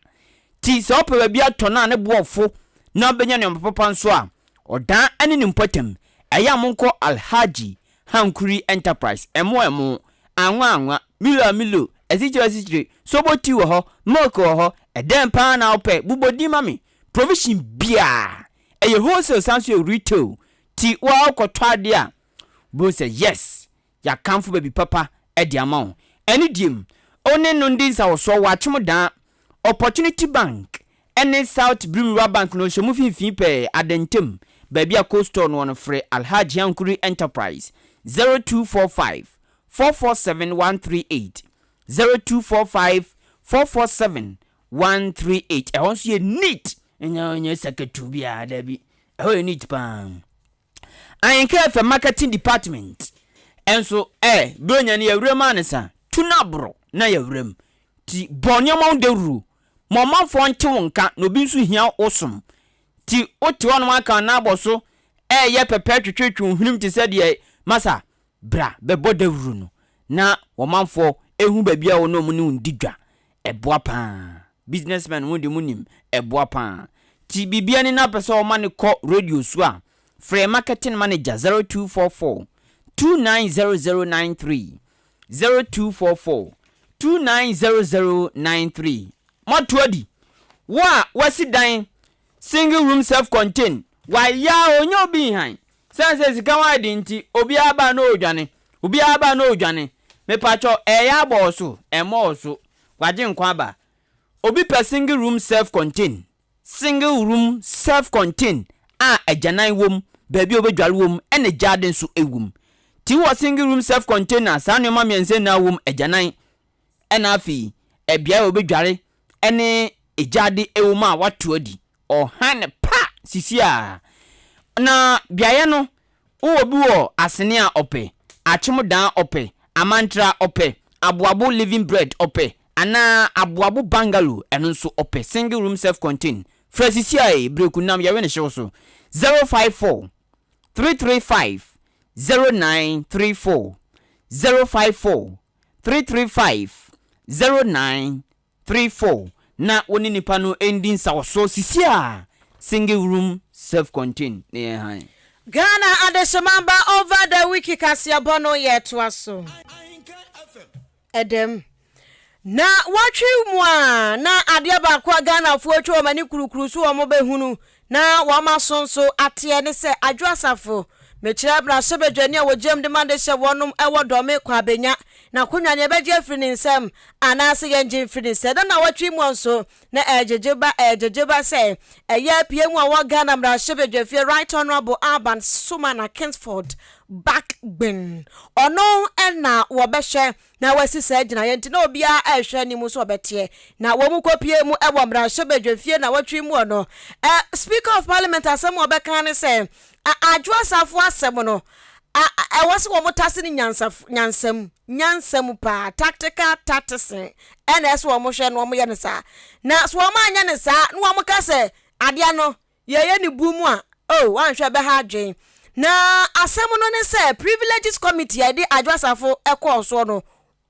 ti se opa bia to na ne boofo na benya ne papa nso a odan ane ne mpatam eya monko Alhaji Hankuri Enterprise emo anwa milo asichire soboti wo ho milk wo ho eden pa na ope bubodi mami provision bia eye wholesale sanso retail ti wa kwotwade a bo say yes ya kamfo baby papa edi amount eni dim one no ndinsa wo so wa chimdan Opportunity Bank ene South Brimwa Bank no shomu finfin pe adentem baby a coastal no free Alhaji Ankuri Enterprise 0245 447 138 0245 447 138 e won so ye neat enya secretary bia da bi e neat pan Ahenkan for marketing department enso bronya ne yawrem anesa tunabro na yawrem ti bonyama ndewru momafo nte wonka no bi nso hia osom ti ote wono aka na aboso ye pepe twetwetwu hwunim ti se de masa bra bebo dewru no na womafo ehu babia wo no mu ne ndigwa eboa pa businessman wo de munim eboa pa ti bibia ni na pese o mane ko radio so a free marketing manager 0244 290093 0244 290093 Matuadi wa wasidan single room self contained wa ya onyo behind sense sika wa di nti obi aba na odwane me pacho ya boso emo so waje nkwa ba obi per single room self contained a ajanan wom baby obedware wom ene garden so ewum ti wo single room self contained sa no ma miense na wom ajanan ena afi ebia obedware ene ejade ewuma watuadi ohane pa sisia na biaye no wo bi wo asene a ope achemudan ope amantra ope abuabu living bread ope ana abuabu bungalow eno nso ope single room self contained frasisia breku nam yawe ne hyew so 054 335 0934 054 335 0934 na woni nipa no ending sawoso sisia single room self contained ne han Ghana adeshimamba over the week Kasiebo no yeto aso edem na watwi mu a na ade ba kwa Ghana fu atwa mani kurukuru so wo behunu na wo masonso ate ne se adwasafo mechira bra sebedwani a wogem de mande hye wonum ewo dome kwa benya na kunwa ne beje afri ne nsem anase yenje afri ne se na watwi mu nso na ejejeba se eya pie mu a wo Ghana bra sebedwafie right honorable Alban Sumana Kingsford backbin ono na wo behye na wasi se gina yenti na obia ehwe ni mu so obetie na wo mu kopie mu ewo bra sebedwafie na watwi mu no speaker of parliament asem obeka ne se adwasafo asem no wase wo motase ni nyansam pa tactical tactics ns wo mo hwe no wo ye ne sa na so wo ma anya ne sa no wo mo ka se ade no ye ni bu mu a wan hwe be ha adwen na asem no ne se privileges committee ade adwasafo ekọ no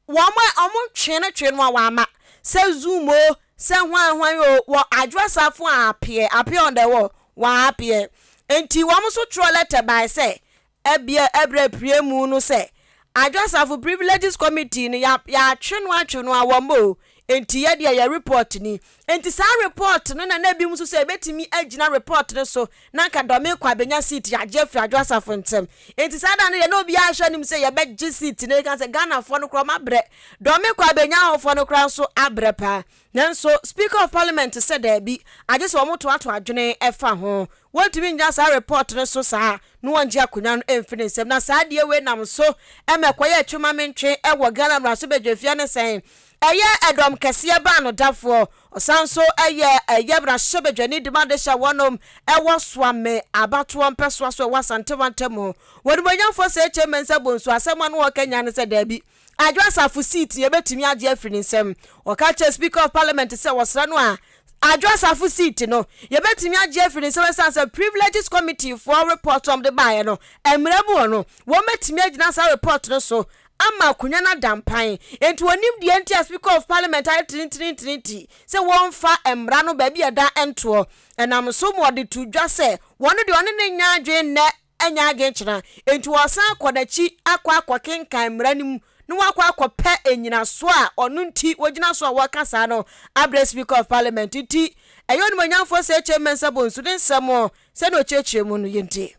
wo mo twene no wa ama se zumo se hwan wo adwasafo apie on the wall wa apie enti wo mo so tro letter by say ebra priemu no say adwasafo privileges committee ni ya atweno awombo enti ye de ya report ni enti sa report no na bi mu so say betimi agina report no so na ka dome kwa benya seat ya Jeffrey adwasafo ntem enti sa da no ye no bi a hwa nim say ye be seat ne ka say Ghana fo no kro ma bre dome kwa benya hofo no kra so abre pa nanso speaker of parliament said there be I just want to adwene efa ho what mean just a report no so sa no wonje akonya no emfini na sa de we nam so emekoye twuma mentwe ewo Ghana mraso bedwafia ne sen eye edom kase ba no dafo osanso eye braso bedwani demand sha wonom ewo swame abato mpeso so wasantewantem wonumanyamfo se echemensa bonso asema no wakanya ne se dabi adwasafo seat ye betimi age afiri nsem okache speaker of parliament se wasra no a adwasafo seat no ye betimi age afiri nsem say privileges committee for report on the buy no emrebu no wo metimi agina sa report no so ama kunya na dampan enti wonim die enti speaker of parliament ay trinity se won fa emra no ba bia da ento enam so mo de to dwa se won de one ne nya adwen ne anya adwen kira enti wo san akodachi akwa kenkan emra nim no akwa pe enyina so a onu nti wogina so a wakasa no address speaker of parliament nti eyo no manyamfo se chairman sabo nsu den samo se no chechire mu no yenti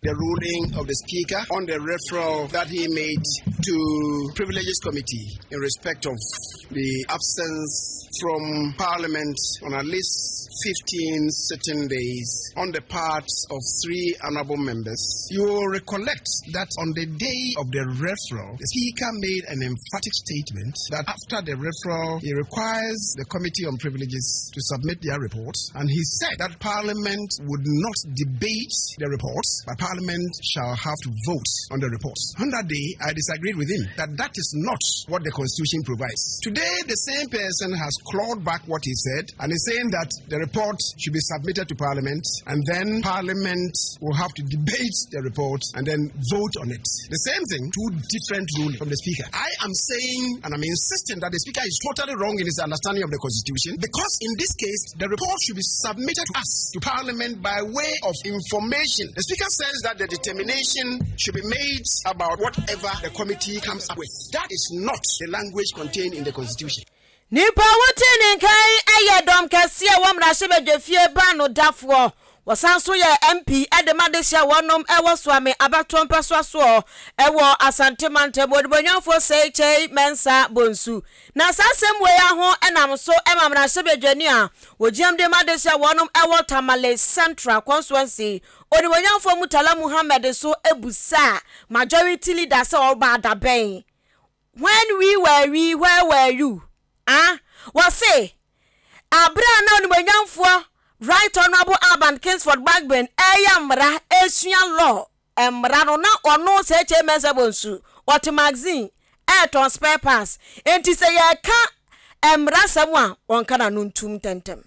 the ruling of the Speaker on the referral that he made to Privileges Committee in respect of the absence from Parliament on at least 15 sitting days on the part of 3 honorable members. You will recollect that on the day of the referral, the Speaker made an emphatic statement that after the referral, he requires the Committee on Privileges to submit their report, and he said that Parliament would not debate the report, but Parliament shall have to vote on the report. On that day, I disagreed with him that is not what the Constitution provides. Today, the same person has clawed back what he said and is saying that the report should be submitted to Parliament, and then Parliament will have to debate the report and then vote on it. The same thing, 2 different rulings from the Speaker. I am saying and I'm insisting that the Speaker is totally wrong in his understanding of the Constitution, because in this case, the report should be submitted to us, to Parliament, by way of information. The Speaker says that the determination should be made about whatever the committee comes up with. That is not the language contained in the Constitution. Nipa wotini kai ayedom kase wamra shebedwefie ba no dafo wasanso ye MP edemadehia wonom ewo soame abatompa so ewo asante mante bodibonyanfo sei mensa bonsu na sasem we ya ho enam so emamra shebedwani a wogiam de madehia wonom ewo Tamale Central Constituency odibonyanfo Mutala Muhammad so ebusa majority leader say oba adaben. Where were you? Was say Abra na onibonyamfo Right Honorable Ahenkan Kingsford Bagbin eyamra Asian law emra no na ono se mensa bonsu what magazine ton spare pass enti say ya ka emra samwa wonka na nuntum tentem.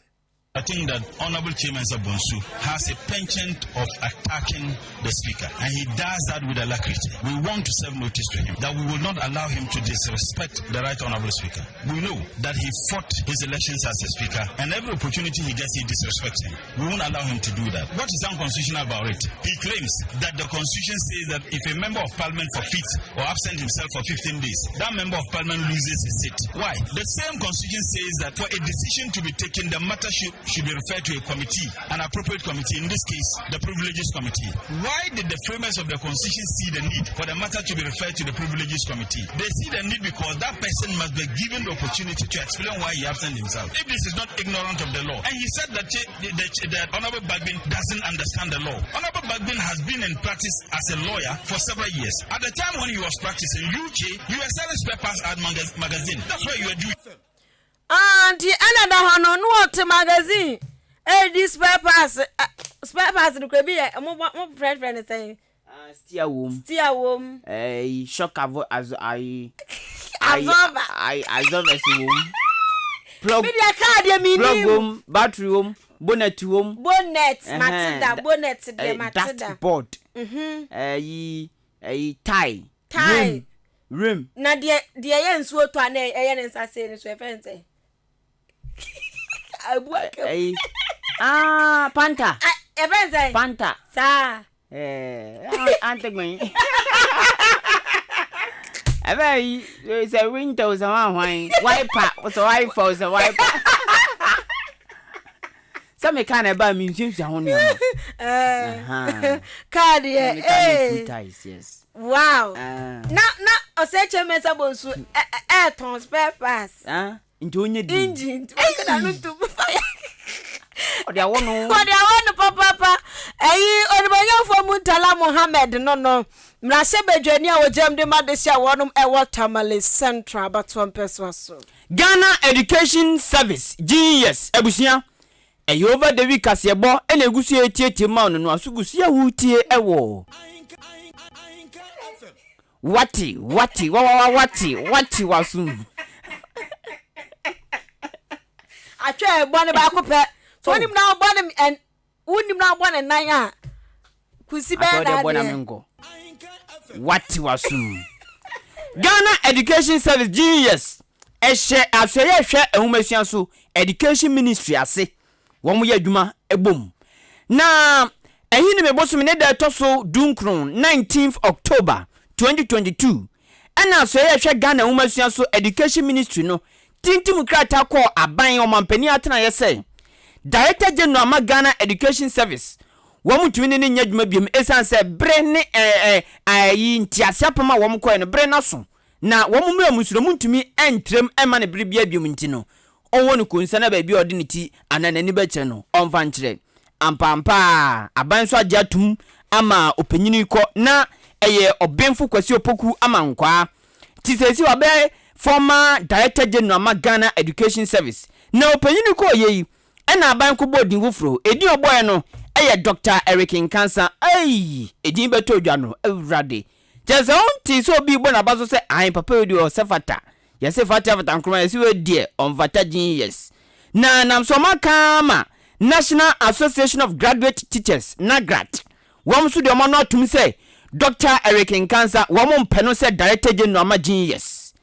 I think that Honorable Chairman Sabonsu has a penchant of attacking the Speaker, and he does that with alacrity. We want to serve notice to him that we will not allow him to disrespect the Right Honorable Speaker. We know that he fought his elections as a Speaker, and every opportunity he gets, he disrespects him. We won't allow him to do that. What is unconstitutional about it? He claims that the Constitution says that if a member of Parliament forfeits or absent himself for 15 days, that member of Parliament loses his seat. Why? The same Constitution says that for a decision to be taken, the matter should be referred to a committee, an appropriate committee, in this case, the Privileges Committee. Why did the framers of the Constitution see the need for the matter to be referred to the Privileges Committee? They see the need because that person must be given the opportunity to explain why he absent himself. If this is not ignorant of the law, and he said that that Honorable Bagbin doesn't understand the law. Honorable Bagbin has been in practice as a lawyer for several years. At the time when he was practicing in UK, you were selling spare parts at magazine. That's what you were doing. And the another hono no magazine. This spare pass the could be a more friend saying Steer womb. Shock as I absorb as a womb. Plug womb, battery womb, bonnet womb. Bonnet, Matilda, bonnet, Matilda. Board. Tie. Rim. Na dear yen so to an ayen assassin is reference. Panta. Panta. Sa. Auntie me. It's a windows and one wiper. What's a wiper? Was a wiper. Some kind of bad museums are on your card. Yes. Wow. Now, a such a mess about air spare pass. Into engine. I look to fire. What I want, Papa. For Mutala Muhammad, no. Mrasebe Jenia or Jem de Madesha, one Tamale Central, but 1 person. Ghana Education Service, GES, Ebusia. Over the week Kasiebo, and a goosey tea mountain was Gusia who tear a war. Wati was soon. I try one about a so him now bottom and wouldn't him now 1 and 9. Kusiba what was soon. Ghana Education Service GES. Eshe aseye hwe ehumasiaso Education Ministry ase. Womu ye adwuma ebom. Na ehini mebosom ne da toso dunkron 19th October 2022. Ana aseye hwe Ghana ehumasiaso Education Ministry no tintim krata ko aban omampani atena ye say Director General Ghana Education Service wɔn tumi ne nya dwuma biom esan sɛ bre ne ayi ntiasia pama wɔn kɔɛ no bre na so na wɔn mmra musuro mu ntumi entrem ema ne bre bia biom nti no ɔwɔ ne konsa na ba bi ɔde ne ti ananani ba kyerɛ no ɔmfa nkyerɛ ampampa aban so agya tum ama opanyini kɔ na ɛyɛ ɔbenfo kwasi opoku ama nkwa ti sɛsi ɔbɛ former director general Ghana Education Service na opanyini kɔ yɛ ɛna aban ko bodin wofro edin ɔbɔɛ no ɛyɛ Dr. Ahenkan Kasiebo edin beto dwa no awurade jese onti so bi bo na baso sɛ ahen papa odi o sefata yɛse fata nkroma yɛse we die on vata genius na nam so makama National Association of Graduate Teachers NAGRAT wɔm so de ɔmo no atum sɛ Dr. Ahenkan Kasiebo wɔm mpeno sɛ director general genius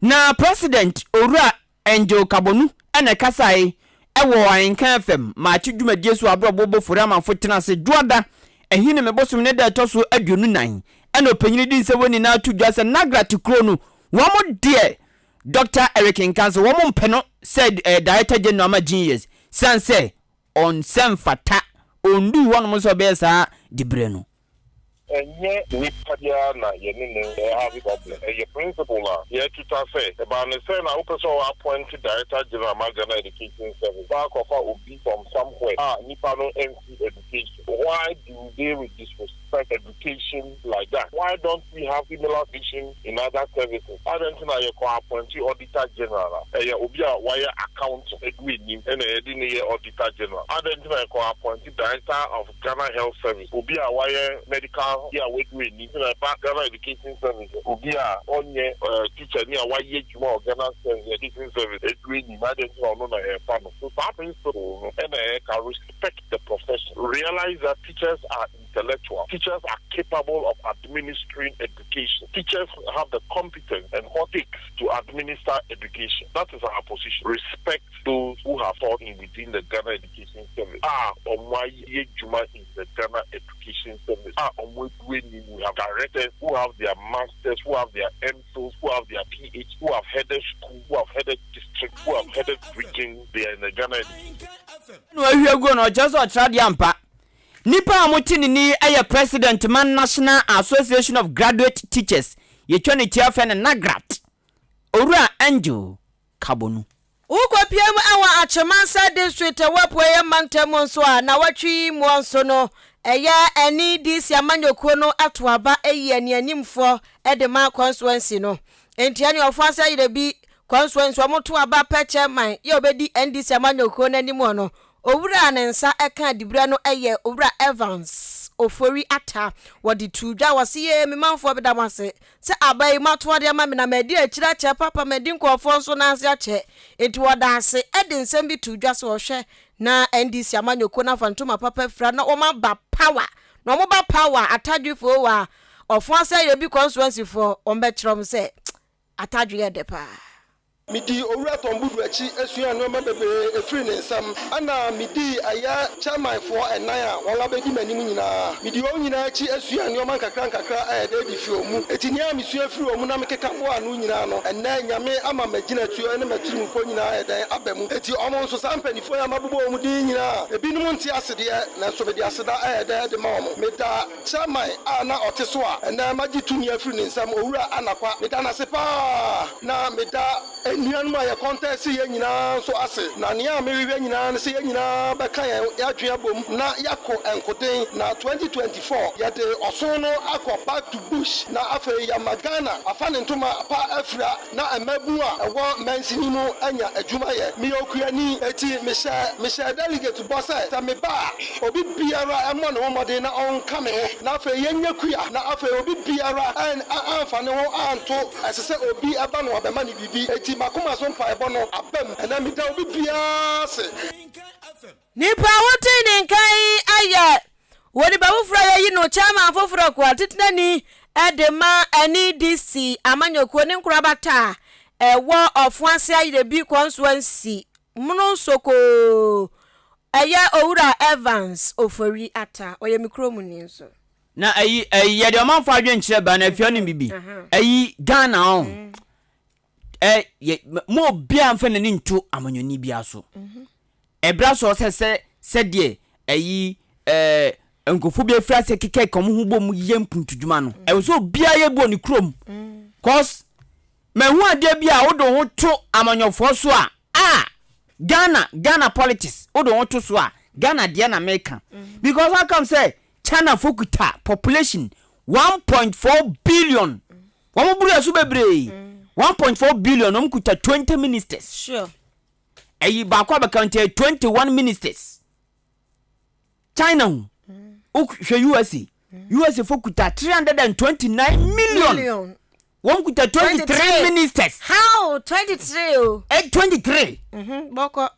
na president Owura Angel Kabonu ɛna kasai ɛwɔ Ahenkan FM ma chi dwumadie so abrobo fori amanfo tena se duada ehine mebosom ne da toso aduonu nan ɛna opanyini din sɛ woni na to dwa sɛ NAGRAT kro no wɔm de Dr. Ahenkan Kasiebo wɔm mpeno sɛ director general genius sanse on semfata ondu wonom so be sa dibre no enye nipa dia na ye ne have problem e principle na ye tuta say e ba ne say na wo person wa appoint director general Ghana Education Service ba ko fa obi from somewhere nipa no MC education. Why do they disrespect education like that? Why don't we have similar vision in other services? I don't think I ko appoint auditor general e obi a why account edwe nim e na ye di ne auditor general. I don't think I ko appoint director of Ghana Health Service obi a why medical we do need to Ghana Education Service. Obia onye teacher ni awa ye juma Ghana Education Service. It we need to know na family. So that principle and can respect the profession. Realize that teachers are intellectual. Teachers are capable of administering education. Teachers have the competence and ethics to administer education. That is our position. Respect those who have taught within the Ghana Education Service. On why ye juma in the Ghana Education Service. We have directors who have their masters, who have their MPhils, who have their PhD, who have headed school, who have headed district, who have headed region. They are in the Ghana Education. No, we go no just trad yampa. Nipa amotini ni aye president man National Association of Graduate Teachers. Ye twani tiafa na NAGRAT. Owura Angel Kabonu. Uko PM awa Achemansa district wapo ye mantemo nso a na watwi mu nso no eya eni dis yamanyokuo no atoaba eyi ani animfo edema constituency no enti ani ofasa yire bi constituency omoto aba pe chairman ye obedi ndis yamanyokuo na animu no owura anensa eka dibra no eye owura Evans ofori ata wodi tudwa wase ye memanfo bedamase se abai mato ade ama me na medi akira che papa medi nkofo nso na ase ache enti woda ase edi nsem bi tudwa se ohwe na ndc amanyoko na fantoma papa fra na oma ba power na oma ba power atadwefo wa ofo ase ye bi constituency for ombe krom se atadwe de pa midi owura tombudu achi esua no mabebe efiri ne nsam ana midi aya chairman for enaya wala bedi manim nyina midi o nyina achi esua no man kakra de di fi omu etinia misua firi omu na mekeka bo anu nyina no enna nyame ama magina tuo ne matiri mu ko nyina eden abemu eti omo nso sampanifo ya mabubo omu din nyina ebinum nti asede na so bedi aseda eden de ma omo meda chairman ana oteso a enna magi tumi afiri ne nsam owura anakwa meda na sepa na meda nuanu ma ye contest ye nyina so ase na ne a mewe nyina se ye nyina beka ya adwea bom na yakọ enkoden na 2024 ya de osono akọ back to bush na afa ya magana afa ne ntoma pa afra na amabu a ewo mansini mu anya adwuma ye me okuani eti me delegate boss ta me ba obi biara emo ne homode na onka me ho na afa ye nyakua na afa obi biara an anfa ne ho anto asese obi aba no abema ne bibi eti makoma so mpa ebo no abem ena mi da obi bia se nipa wotin ne nkai aye wodi ba wofra ye no chama fofra ko atetnani edema ani DC amanyokuo ne nkura bata ewo ofuase aye bi constituency muno soko aya owura Evans ofori ata oye mikromu ni nso na ayi ye de omanfo adwenkyere ba na afia ne bibi ayi Ghana on mo bia mfa nani nto amanyoni bia so ebra so se de ayi enkofo bi afra se keke kom ho bom yem puntudwuma no e so bia ye bo ni krom cause me hu ade bia wo do ho to amanyofo so a Ghana politics wo do ho to so a Ghana de na America because how come say China fokuta population 1.4 billion Wamo buru asu bebre 1.4 billion omkuta 20 ministers sure eyi ba kwa count 21 ministers China hwe USA fokuta 329 million womkuta 23 ministers how 23 23 boko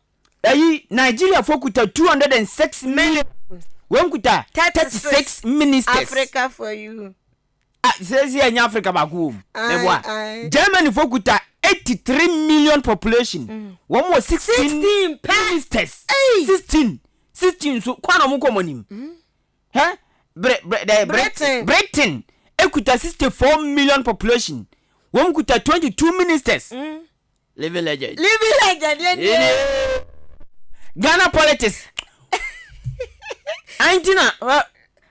eyi Nigeria fokuta 206 million womkuta 36 ministers Africa for you says here in Africa baku Germany fokuta 83 million population one more 16 ministers 16 so kwana mu komonim Britain ekuta 64 million population one kuta 22 ministers living legend Ghana politics Antina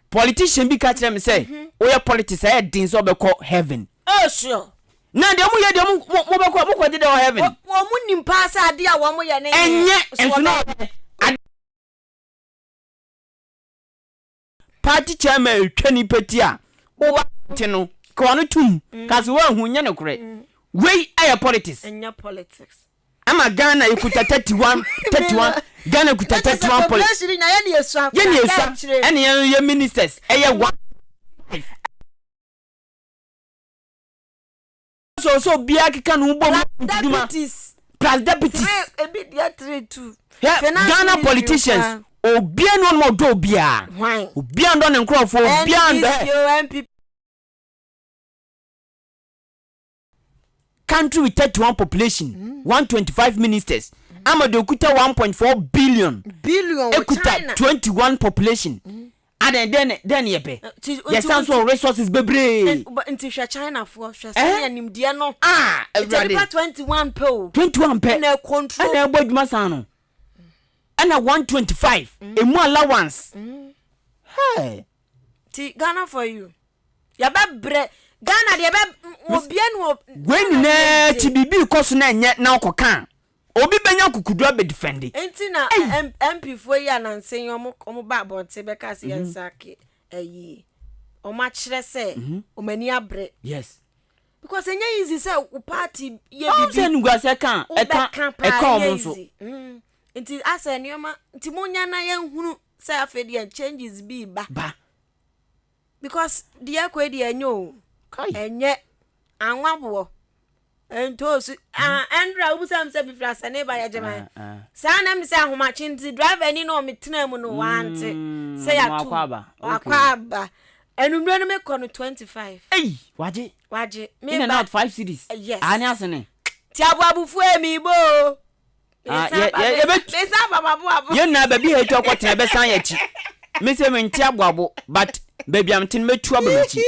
politician bi catch them say oya politics I din so be call heaven sure na dem ye dem mo be call mo ko dey heaven wo mu nimpa sa ade a wo mo ye ne enye enso no party chairman twani peti a wo ti no ko no tum cause wo hu nya ne kure we aye politics enya politics ama Ghana ikuta 31 Ghana kuta 31 population na ye ne esu ene ye ministers eye 1 so bia kika no bom duma plus deputies e bi dia 32 Ghana politicians obia no mo do obia obia ndo ne nkrofo obia ndo country with 31 population 125 ministers amado kuta 1.4 billion ekuta 21 population and then yebe yes so resources bebre nti hwa China for hwa say animdia no everybody 21 pe na control na gbaduma san no na 125 emu allowance hey ti Ghana for you ya bebre Ghana de be obia no when na ti bibi koso na enye na okoka obi benya kukudu abe defend enti na MP fo ya na nsen omo ba bonte be ka se yansake ayi omo akire se omani abre yes because enye easy say o party ye bibi se ngwase kan eka omo so enti asa nioma enti monya na ye hunu say afedi changes bi ba because dia kwa dia enyo enye anwabo entosu Andra ubusam se bi frasa ne ba ya jema sana mi se ahomachi nti driver ni no metena mu no wante say ya tu akwaba enumre no me kono 25 waje me in not 5 cities ani asene ti abuabufu emi bo besa babu ye na baby he to kwotena be san ya chi me se me nti abuabo but baby am tin metu abamachi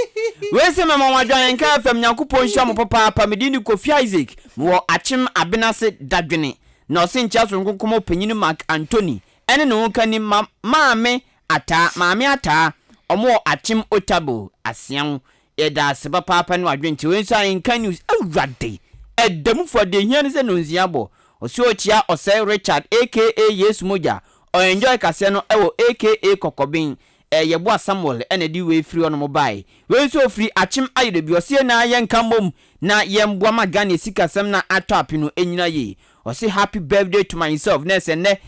we se mama wadwan kan fam nyankopon hia mo papa medini Kofi Isaac mo achim abenase dadwene na o se ntia so nkonkomo panyin Mark Anthony ene no kan ni maame ata omo achim otabo asian eda se papa no adwenche we so ankan news awrade edam for de hia ne se no nziabo o se ochia o se Richard aka Yesu Moja o enjoy kase no ewo aka Kokobin yebo Samuel ene di we free on mobile we so free achim ayede bi ose na yenkambom na yemboa magane sikasem na atop no enyina ye ose happy birthday to myself na se ne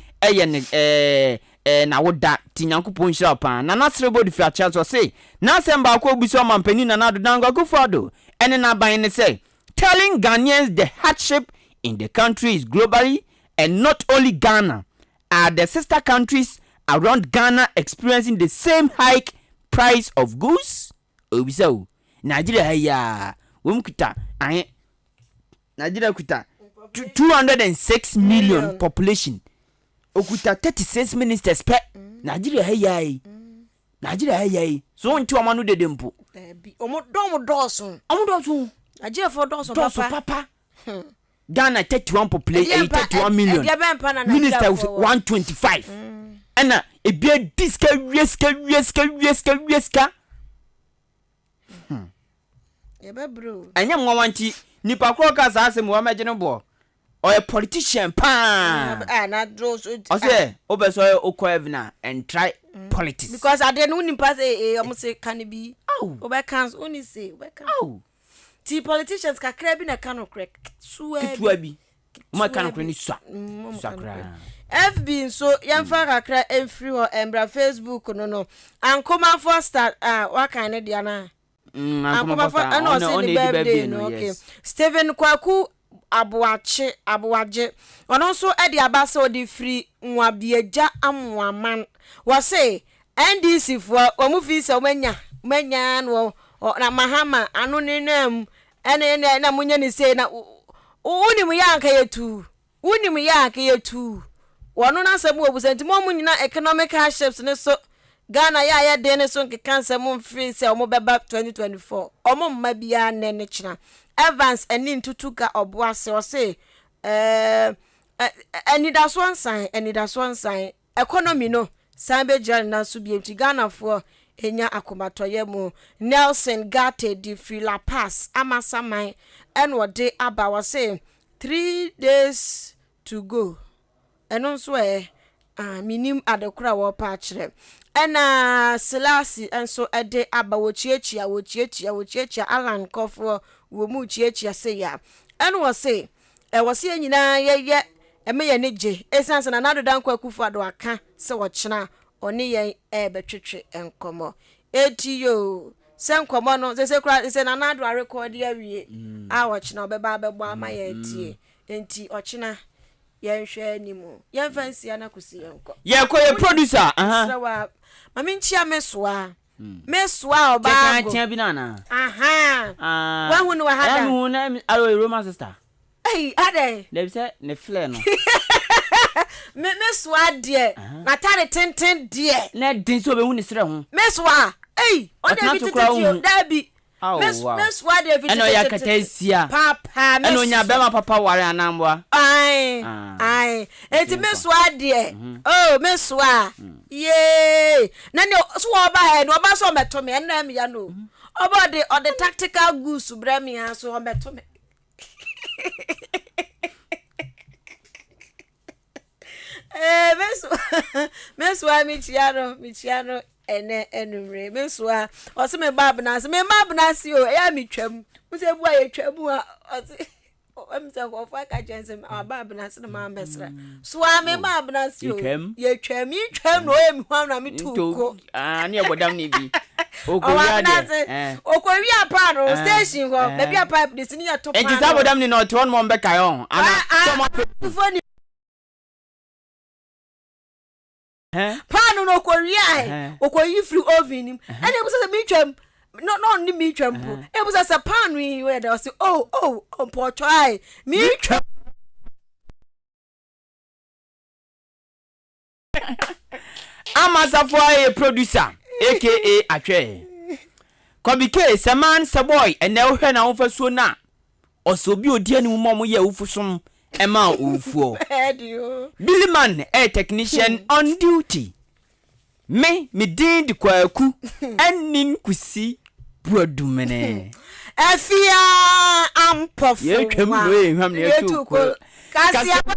na woda tinyankopon hira pa na nasrebo di fa cha so say na se mba ko obuso mampani na nado dango akufado ene na ban ne say telling Ghanaians the hardship in the country is globally and not only Ghana are the sister countries around Ghana experiencing the same hike price of goods. Obisao Nigeria ya wumkuta Nigeria kuta 206 million population okuta 36 ministers per Nigeria ya so nti omanu dedempo omo dosun Nigeria for dosun papa Ghana 31 population 31 million ministers 125 ana ebia diska wieska Eba bro. Anya mwanti nipa kro ka sa asem wa magene bo. Oye politician pa. Na draw so. O say obeso okọ evna and try politics. Because I didn't win pass am say can be. Obe can only say obe can. Ti politicians kakra bi na kan okrek. Tuwa bi. Uma kan okre ni sakra. FB so yamfa kakra enfri ho embra Facebook no ankoma for start wa kan ne dia na ankoma for no say the birthday no okay Steven Kwaku abuaje ono so e dia ba se odi free nwa bieja amwaman wo say NDC for omu fi se manya no na mahama anu ne nam ene na munya ni say na unimu ya ka yetu wono na asem obusanti mo nyina economic hardships ne so Ghana ya de ne so nke cancer mo free se omo beba 2024 omo mma bia ne china Evans eni ntutuka oboase o say eni da so nsan economy no sambe jan na so bi Ghana for enya akomatoye mu Nelson Gate di free La Paz amasaman eno de aba wo say 3 days to go eno so minim adekura wo pa kire ena Selasi enso ede aba wo chiechia Alan Kofo wo mu chiechia say ya eno wo say wo say nyina ye emeye ne je esanse na nado dan kwakufu ado aka se wo kina oni yen betwetwe enkomo etiyo se nkomo no se kura se na nado a record ya wie a wo kina obeba abegbo ama ya etie enti okina yenhwe animu yen fancy ana kusi yenko ye ko ye producer mami nchia mesoa oba go tia bi na wa hu no wa hada hu na aro Roma sister ade dem say ne flare no mesoa de na tare tenten de na din so be hu ni sere ho mesoa o de bi tete dabi mesoa de bi tete eno ya katasia papa eno nya bema papa ware anambwa ai eti mesoa de mesoa ye na ne so oba he no oba so meto me na me ya no oba de the tactical goose bra me ha so meto me meswa michiano ene enumre meswa o se me bab na se o ya mitwam mo se bua ye twam a o se am se ko fa ka jense bab na se na ma mesra so a me bab na se o ye twam no e mi hwa na mi tuko ne bodam ne bi okori apa no station ho be bia pipe de sini ya to pa e ji sa bodam ne no to on mo be kai on ana panu no koria okoyi free oven nim ene busa se mitwam no ni mitwam po e busa se panu yi we da say po try mitwam Amazafo a producer aka Atwe Kobike Saman Saboy ene wo hwe na wo fa so na osobi odi ani mo mo ye wufusom ema ufuo Billyman a technician on duty me din di kwaku anin kusi brodumene afia ampofu ye twem no e hwam ne tu ko Kasiebo